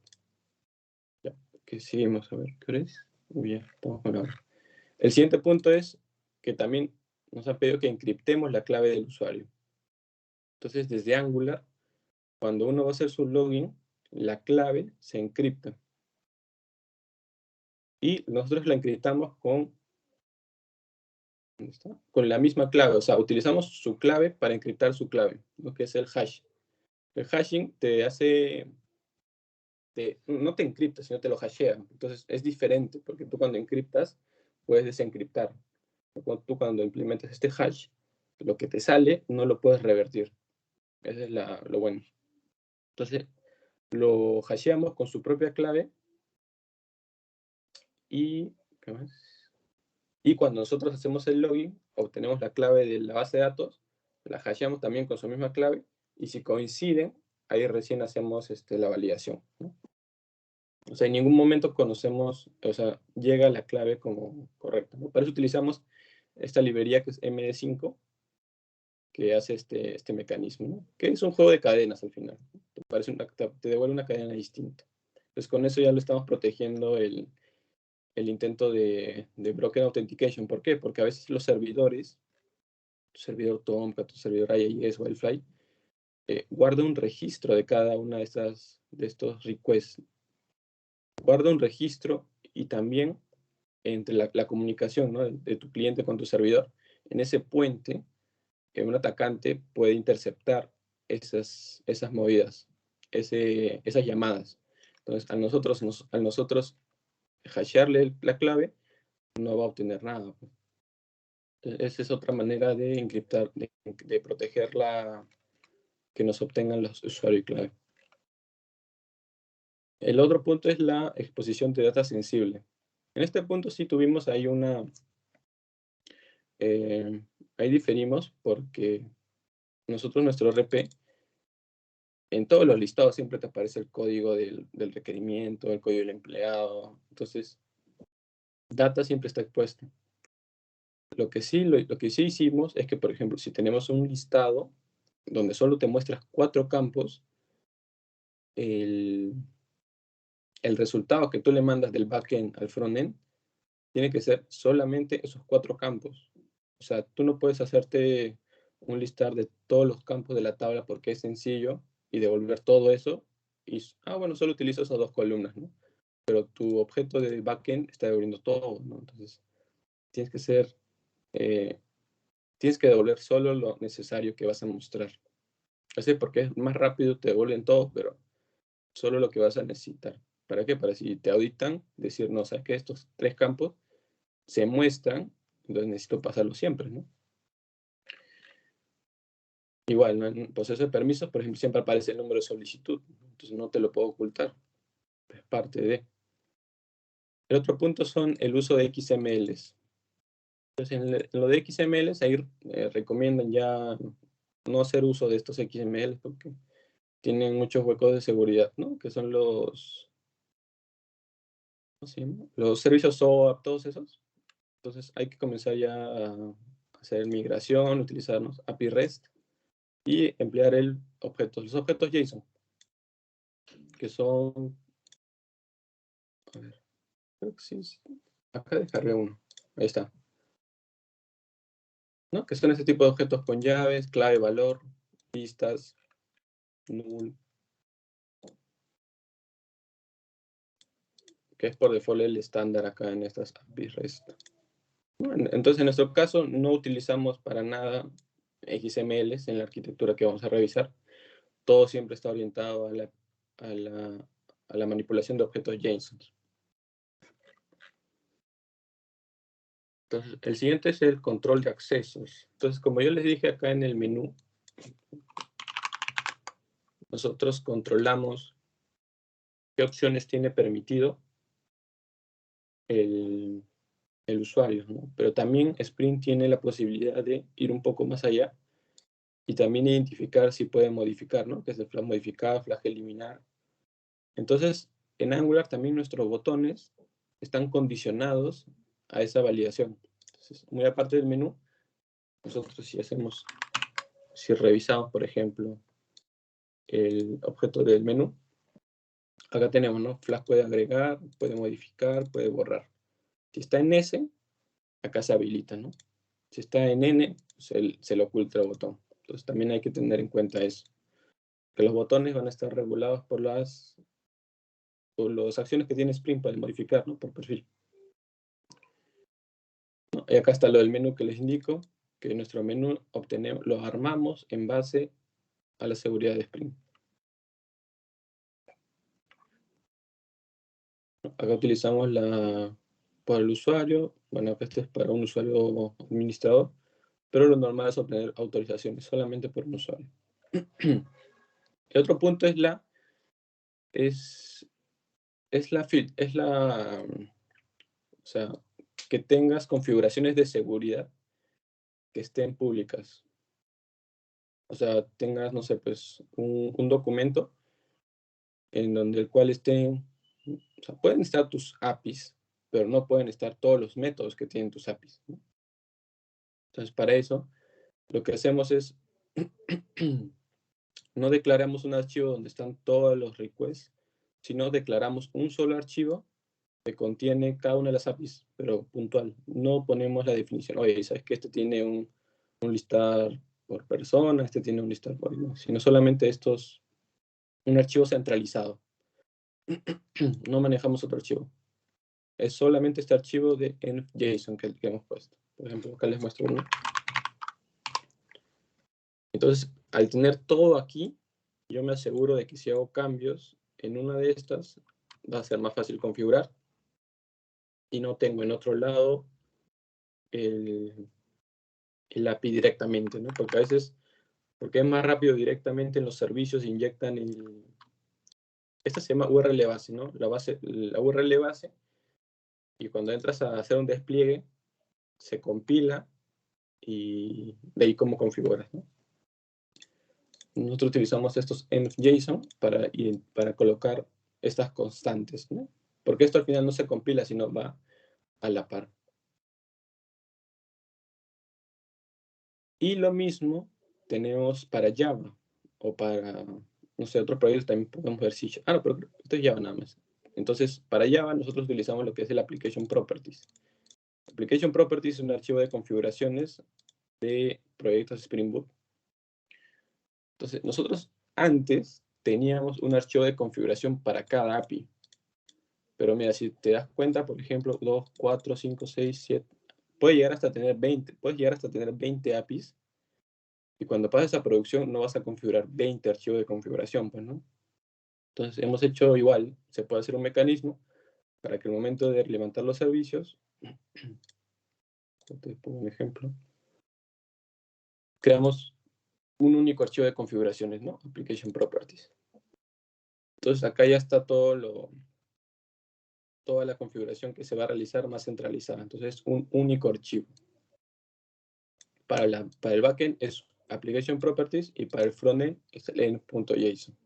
Ya, que seguimos, a ver, ¿qué hora es? Muy bien, estamos con la hora. El siguiente punto es que también nos ha pedido que encriptemos la clave del usuario. Entonces, desde Angular, cuando uno va a hacer su login, la clave se encripta. Y nosotros la encriptamos con la misma clave, o sea, utilizamos su clave para encriptar su clave, lo que es el hash. El hashing no te encripta, sino te lo hashea. Entonces es diferente, porque tú cuando encriptas puedes desencriptar. Tú cuando implementas este hash, lo que te sale no lo puedes revertir. Eso es lo bueno. Entonces lo hasheamos con su propia clave y, ¿qué más? Y cuando nosotros hacemos el login, obtenemos la clave de la base de datos, la hasheamos también con su misma clave y si coinciden, ahí recién hacemos la validación, ¿no? O sea, en ningún momento conocemos, o sea, llega la clave como correcta, ¿no? Para eso utilizamos esta librería que es MD5, que hace este mecanismo, ¿no? Que es un juego de cadenas al final. Te devuelve una cadena distinta. Entonces, con eso ya lo estamos protegiendo el intento de broken authentication. ¿Por qué? Porque a veces los servidores, tu servidor Tomcat, tu servidor IIS o Wildfly, guarda un registro de cada una de estos requests. Guarda un registro y también entre la comunicación, ¿no? de tu cliente con tu servidor. En ese puente, un atacante puede interceptar esas movidas, esas llamadas. Entonces, al nosotros hashearle la clave, no va a obtener nada. Entonces, esa es otra manera de encriptar, de proteger que nos obtengan los usuarios y clave. El otro punto es la exposición de data sensible. En este punto sí tuvimos ahí ahí diferimos porque nosotros, nuestro RP, en todos los listados siempre te aparece el código del requerimiento, el código del empleado. Entonces, data siempre está expuesta. Lo que sí hicimos es que, por ejemplo, si tenemos un listado donde solo te muestras 4 campos, el resultado que tú le mandas del backend al frontend tiene que ser solamente esos 4 campos. O sea, tú no puedes hacerte un listar de todos los campos de la tabla porque es sencillo y devolver todo eso y, bueno, solo utilizo esas 2 columnas, ¿no? Pero tu objeto de backend está devolviendo todo, ¿no? Entonces, tienes que ser, tienes que devolver solo lo necesario que vas a mostrar. Así porque es más rápido, te devuelven todo, pero solo lo que vas a necesitar. ¿Para qué? Para si te auditan, decir, no, sabes que estos 3 campos se muestran, entonces necesito pasarlo siempre, ¿no? Igual, ¿no? En un proceso de permisos, por ejemplo, siempre aparece el número de solicitud, entonces no te lo puedo ocultar, es parte de. El otro punto son el uso de XMLs. Entonces, en lo de XMLs, ahí recomiendan ya no hacer uso de estos XMLs porque tienen muchos huecos de seguridad, ¿no? Que son los, ¿cómo se llama? Los servicios SOAP, todos esos. Entonces, hay que comenzar ya a hacer migración, utilizarnos API REST y emplear los objetos JSON, que son, a ver, creo que sí, acá descargué uno, ahí está, ¿no? Que son ese tipo de objetos con llaves, clave, valor, pistas, null, que es por default el estándar acá en estas APIs REST. Bueno, entonces, en nuestro caso, no utilizamos para nada XMLs en la arquitectura que vamos a revisar. Todo siempre está orientado a la manipulación de objetos JSON. Entonces, el siguiente es el control de accesos. Entonces, como yo les dije acá en el menú, nosotros controlamos qué opciones tiene permitido el usuario, ¿no? Pero también Spring tiene la posibilidad de ir un poco más allá y también identificar si puede modificar, ¿no? Que es el flag modificar, flag eliminar. Entonces, en Angular también nuestros botones están condicionados a esa validación. Entonces, muy aparte del menú, nosotros si revisamos, por ejemplo, el objeto del menú, acá tenemos, ¿no? Flag puede agregar, puede modificar, puede borrar. Si está en S, acá se habilita, ¿no? Si está en N, se le oculta el botón. Entonces también hay que tener en cuenta eso. Que los botones van a estar regulados por las acciones que tiene Spring para modificar, ¿no? Por perfil. ¿No? Y acá está lo del menú que les indico, que nuestro menú lo armamos en base a la seguridad de Spring. Acá utilizamos para el usuario, bueno, acá este es para un usuario administrador, pero lo normal es obtener autorizaciones solamente por un usuario. El otro punto es o sea, que tengas configuraciones de seguridad que estén públicas. O sea, tengas, no sé, pues un documento en donde el cual estén, o sea, pueden estar tus APIs, pero no pueden estar todos los métodos que tienen tus APIs, ¿no? Entonces, para eso, lo que hacemos es, no declaramos un archivo donde están todos los requests, sino declaramos un solo archivo que contiene cada una de las APIs, pero puntual. No ponemos la definición, oye, ¿sabes que este tiene un listar por persona, este tiene un listar por... No, sino solamente un archivo centralizado. No manejamos otro archivo. Es solamente este archivo de env.json que hemos puesto. Por ejemplo, acá les muestro uno. Entonces, al tener todo aquí, yo me aseguro de que si hago cambios en una de estas, va a ser más fácil configurar. Y no tengo en otro lado el API directamente, ¿no? Porque a veces, porque es más rápido directamente en los servicios inyectan esta se llama URL base, ¿no? La URL base, y cuando entras a hacer un despliegue, se compila y de ahí cómo configuras, ¿no? Nosotros utilizamos estos env.json para colocar estas constantes, ¿no? Porque esto al final no se compila, sino va a la par. Y lo mismo tenemos para Java o para, no sé, otros proyectos también podemos ver si... no, pero esto es Java nada más. Entonces, para Java nosotros utilizamos lo que es el Application Properties. Application Properties es un archivo de configuraciones de proyectos Spring Boot. Entonces, nosotros antes teníamos un archivo de configuración para cada API. Pero mira, si te das cuenta, por ejemplo, 2, 4, 5, 6, 7, puedes llegar hasta tener 20 APIs. Y cuando pases a producción no vas a configurar 20 archivos de configuración, pues, ¿no? Entonces hemos hecho igual, se puede hacer un mecanismo para que al momento de levantar los servicios, te pongo un ejemplo, creamos un único archivo de configuraciones, ¿no? Application Properties. Entonces acá ya está toda la configuración que se va a realizar más centralizada. Entonces es un único archivo. Para el backend es Application Properties y para el frontend es el end.json.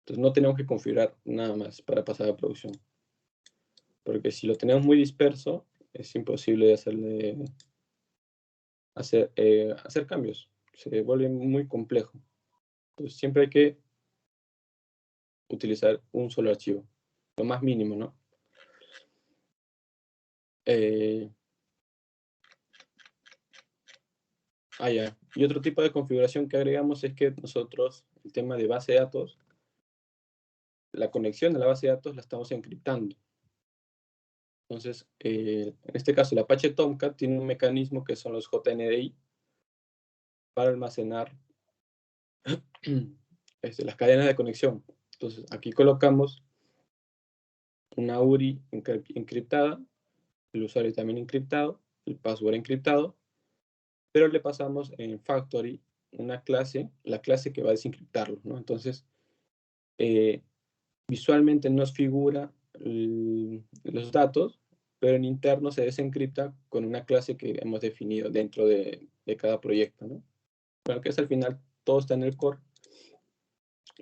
Entonces no tenemos que configurar nada más para pasar a producción. Porque si lo tenemos muy disperso, es imposible hacer cambios. Se vuelve muy complejo. Entonces siempre hay que utilizar un solo archivo. Lo más mínimo, ¿no? Ya. Y otro tipo de configuración que agregamos es que nosotros, el tema de base de datos, la conexión a la base de datos la estamos encriptando. Entonces, en este caso, el Apache Tomcat tiene un mecanismo que son los JNDI para almacenar las cadenas de conexión. Entonces, aquí colocamos una URI encriptada, el usuario también encriptado, el password encriptado, pero le pasamos en Factory una clase, la clase que va a desencriptarlo, ¿no? Entonces, visualmente nos figura los datos, pero en interno se desencripta con una clase que hemos definido dentro de cada proyecto, ¿no? Bueno, que es al final todo está en el core,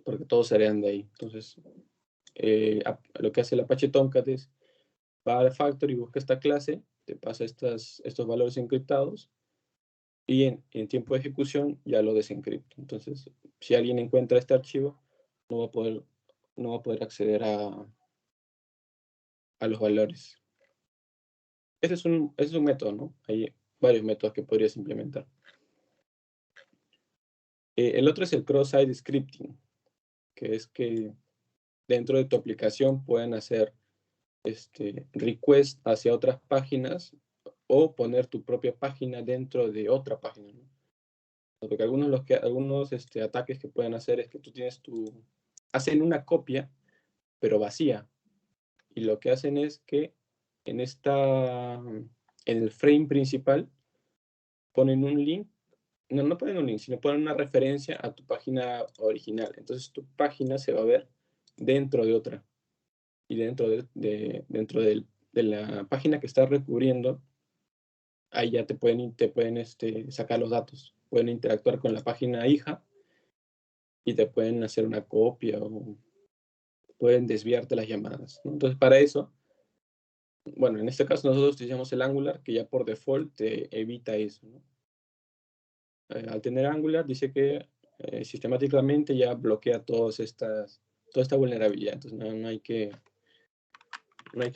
porque todos serían de ahí. Entonces, lo que hace el Apache Tomcat es va al Factory, busca esta clase, te pasa estos valores encriptados y en tiempo de ejecución ya lo desencripta. Entonces, si alguien encuentra este archivo, no va a poder acceder a los valores. Ese es un método, ¿no? Hay varios métodos que podrías implementar. El otro es el cross-site scripting, que es que dentro de tu aplicación pueden hacer request hacia otras páginas o poner tu propia página dentro de otra página, ¿no? Porque algunos ataques que pueden hacer es que tú tienes hacen una copia, pero vacía. Y lo que hacen es que en el frame principal ponen un link, no ponen un link, sino ponen una referencia a tu página original. Entonces tu página se va a ver dentro de otra. Y dentro de la página que estás recubriendo, ahí ya te pueden sacar los datos. Pueden interactuar con la página hija y te pueden hacer una copia o pueden desviarte las llamadas, ¿no? Entonces, para eso, bueno, en este caso nosotros utilizamos el Angular, que ya por default te evita eso, ¿no? Al tener Angular, dice que sistemáticamente ya bloquea toda esta vulnerabilidad. Entonces, no hay que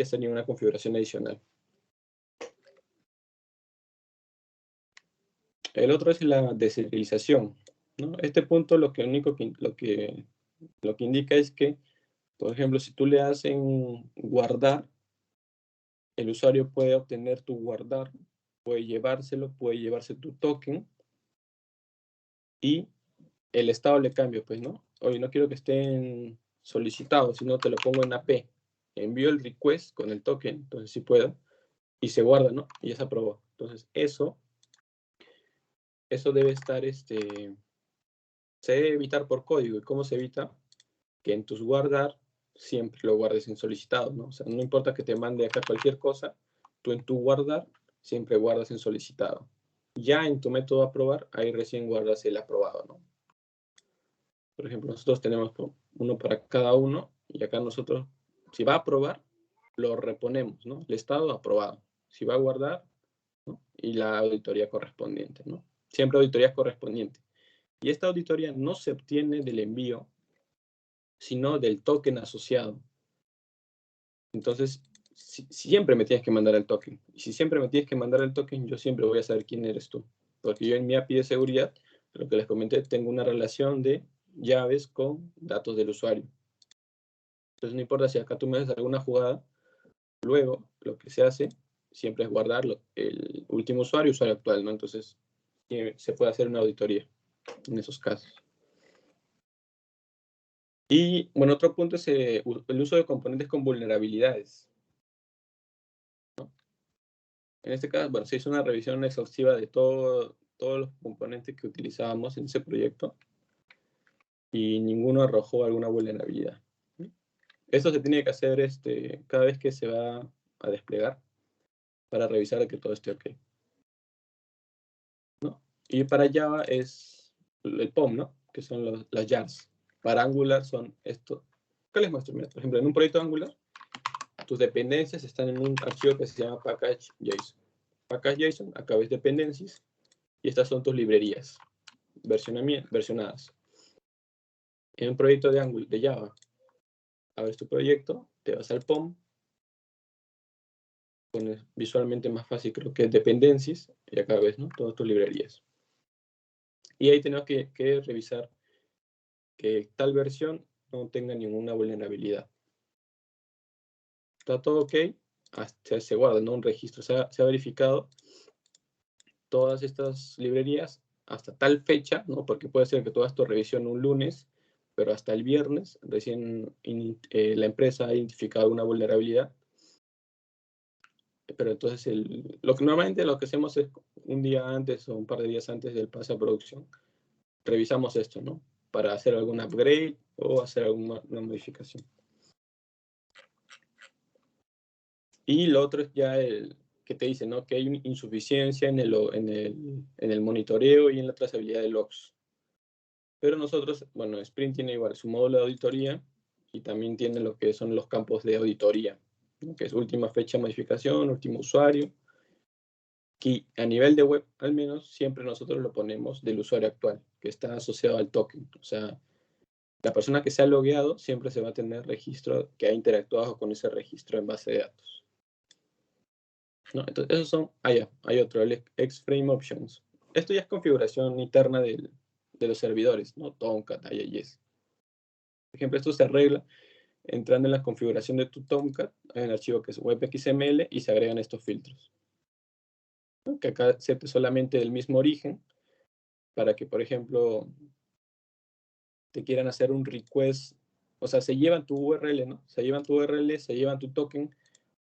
hacer ninguna configuración adicional. El otro es la deserialización, ¿no? Este punto lo que indica es que, por ejemplo, si tú le hacen guardar, el usuario puede obtener tu guardar, puede llevarse tu token y el estado le cambia, pues, ¿no? Oye, no quiero que estén solicitados, sino te lo pongo en AP. Envío el request con el token, entonces sí puedo, y se guarda, ¿no? Y ya se aprobó. Entonces, eso debe estar, se debe evitar por código. ¿Y cómo se evita? Que en tus guardar siempre lo guardes en solicitado, ¿no? O sea, no importa que te mande acá cualquier cosa, tú en tu guardar siempre guardas en solicitado. Ya en tu método aprobar, ahí recién guardas el aprobado, ¿no? Por ejemplo, nosotros tenemos uno para cada uno y acá nosotros, si va a aprobar, lo reponemos, ¿no? El estado aprobado. Si va a guardar, ¿no? Y la auditoría correspondiente, ¿no? Siempre auditoría correspondiente. Y esta auditoría no se obtiene del envío, sino del token asociado. Entonces, siempre me tienes que mandar el token. Y si siempre me tienes que mandar el token, yo siempre voy a saber quién eres tú. Porque yo en mi API de seguridad, lo que les comenté, tengo una relación de llaves con datos del usuario. Entonces, no importa si acá tú me haces alguna jugada, luego lo que se hace siempre es guardar el último usuario actual, ¿no? Entonces, se puede hacer una auditoría en esos casos. Y bueno, otro punto es el uso de componentes con vulnerabilidades. En este caso, bueno, se hizo una revisión exhaustiva de todos los componentes que utilizábamos en ese proyecto y ninguno arrojó alguna vulnerabilidad. Esto se tiene que hacer cada vez que se va a desplegar para revisar que todo esté ok, ¿no? Y para Java es el POM, ¿no? Que son las jars. Para Angular son esto. ¿Qué les muestro? Mira, por ejemplo, en un proyecto Angular, tus dependencias están en un archivo que se llama package.json. Package.json, acá ves dependencias, y estas son tus librerías versionadas. En un proyecto de Angular, de Java, abres tu proyecto, te vas al POM, pones visualmente más fácil, creo que es dependencias, y acá ves, ¿no? Todas tus librerías. Y ahí tenemos que revisar que tal versión no tenga ninguna vulnerabilidad. Está todo ok, hasta se guarda, ¿no? Un registro, se ha verificado todas estas librerías hasta tal fecha, ¿no? Porque puede ser que tú hagas tu revisión un lunes, pero hasta el viernes recién la empresa ha identificado una vulnerabilidad. Pero entonces, normalmente lo que hacemos es un día antes o un par de días antes del pase a producción, revisamos esto, ¿no? Para hacer algún upgrade o hacer alguna modificación. Y lo otro es ya que te dice, ¿no? Que hay una insuficiencia en el monitoreo y en la trazabilidad de logs. Pero nosotros, bueno, Sprint tiene igual su módulo de auditoría y también tiene lo que son los campos de auditoría, ¿no? Que es última fecha de modificación, último usuario. Y a nivel de web, al menos, siempre nosotros lo ponemos del usuario actual, que está asociado al token. O sea, la persona que se ha logueado siempre se va a tener registro, que ha interactuado con ese registro en base de datos. ¿No? Entonces, esos son, hay otro, el X-Frame Options. Esto ya es configuración interna de los servidores, ¿no? Tomcat, IIS. Por ejemplo, esto se arregla entrando en la configuración de tu Tomcat, en el archivo que es webxml, y se agregan estos filtros, ¿no? Que acá acepte solamente del mismo origen, para que, por ejemplo, te quieran hacer un request, o sea, se llevan tu URL, ¿no? Se llevan tu URL, se llevan tu token,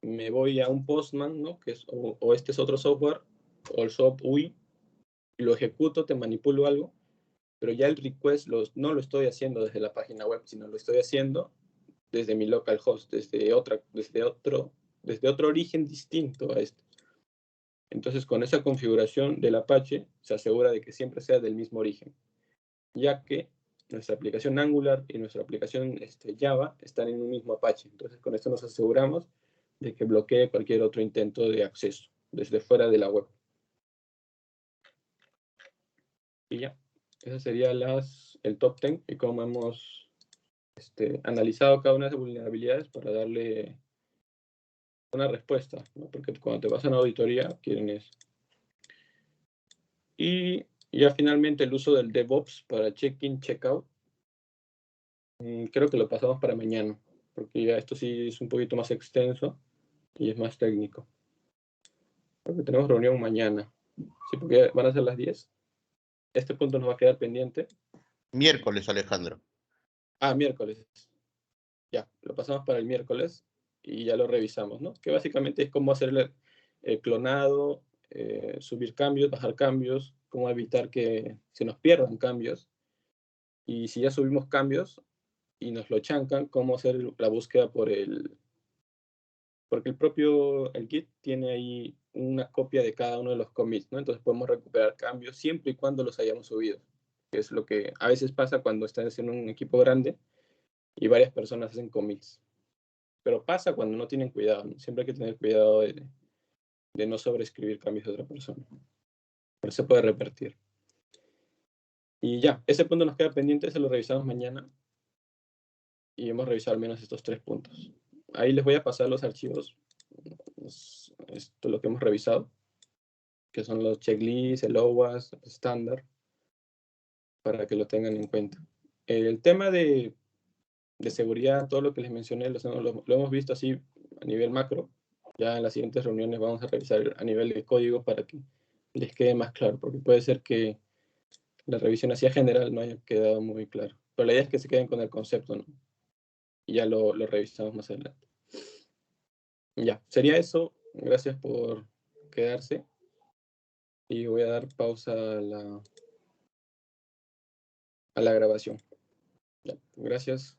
me voy a un Postman, ¿no? Que es, o este es otro software, o el SOAP UI, lo ejecuto, te manipulo algo, pero ya el request no lo estoy haciendo desde la página web, sino lo estoy haciendo desde mi localhost, desde otro origen distinto a este. Entonces, con esa configuración del Apache, se asegura de que siempre sea del mismo origen, ya que nuestra aplicación Angular y nuestra aplicación Java están en un mismo Apache. Entonces, con esto nos aseguramos de que bloquee cualquier otro intento de acceso desde fuera de la web. Y ya, ese sería el top 10 y cómo hemos analizado cada una de las vulnerabilidades para darle una respuesta, ¿no? Porque cuando te vas a una auditoría, quieren eso. Y ya finalmente el uso del DevOps para check-in, check-out. Creo que lo pasamos para mañana, porque ya esto sí es un poquito más extenso y es más técnico. Porque tenemos reunión mañana. Sí, porque van a ser las 10. Este punto nos va a quedar pendiente. Miércoles, Alejandro. Miércoles. Ya, lo pasamos para el miércoles y ya lo revisamos, ¿no? Que básicamente es cómo hacer el clonado, subir cambios, bajar cambios, cómo evitar que se nos pierdan cambios. Y si ya subimos cambios y nos lo chancan, cómo hacer la búsqueda porque el Git tiene ahí una copia de cada uno de los commits, ¿no? Entonces podemos recuperar cambios siempre y cuando los hayamos subido, que es lo que a veces pasa cuando estás en un equipo grande y varias personas hacen commits. Pero pasa cuando no tienen cuidado, ¿no? Siempre hay que tener cuidado de no sobreescribir cambios de otra persona. Pero se puede repetir. Y ya, ese punto nos queda pendiente, se lo revisamos mañana. Y hemos revisado al menos estos 3 puntos. Ahí les voy a pasar los archivos. Esto es lo que hemos revisado, que son los checklists, el OWASP, el estándar, para que lo tengan en cuenta. El tema de seguridad, todo lo que les mencioné, lo hemos visto así a nivel macro. Ya en las siguientes reuniones vamos a revisar a nivel de código para que les quede más claro, porque puede ser que la revisión hacia general no haya quedado muy claro. Pero la idea es que se queden con el concepto, ¿no? Y ya lo revisamos más adelante. Ya, sería eso. Gracias por quedarse. Y voy a dar pausa a la grabación. Ya, gracias.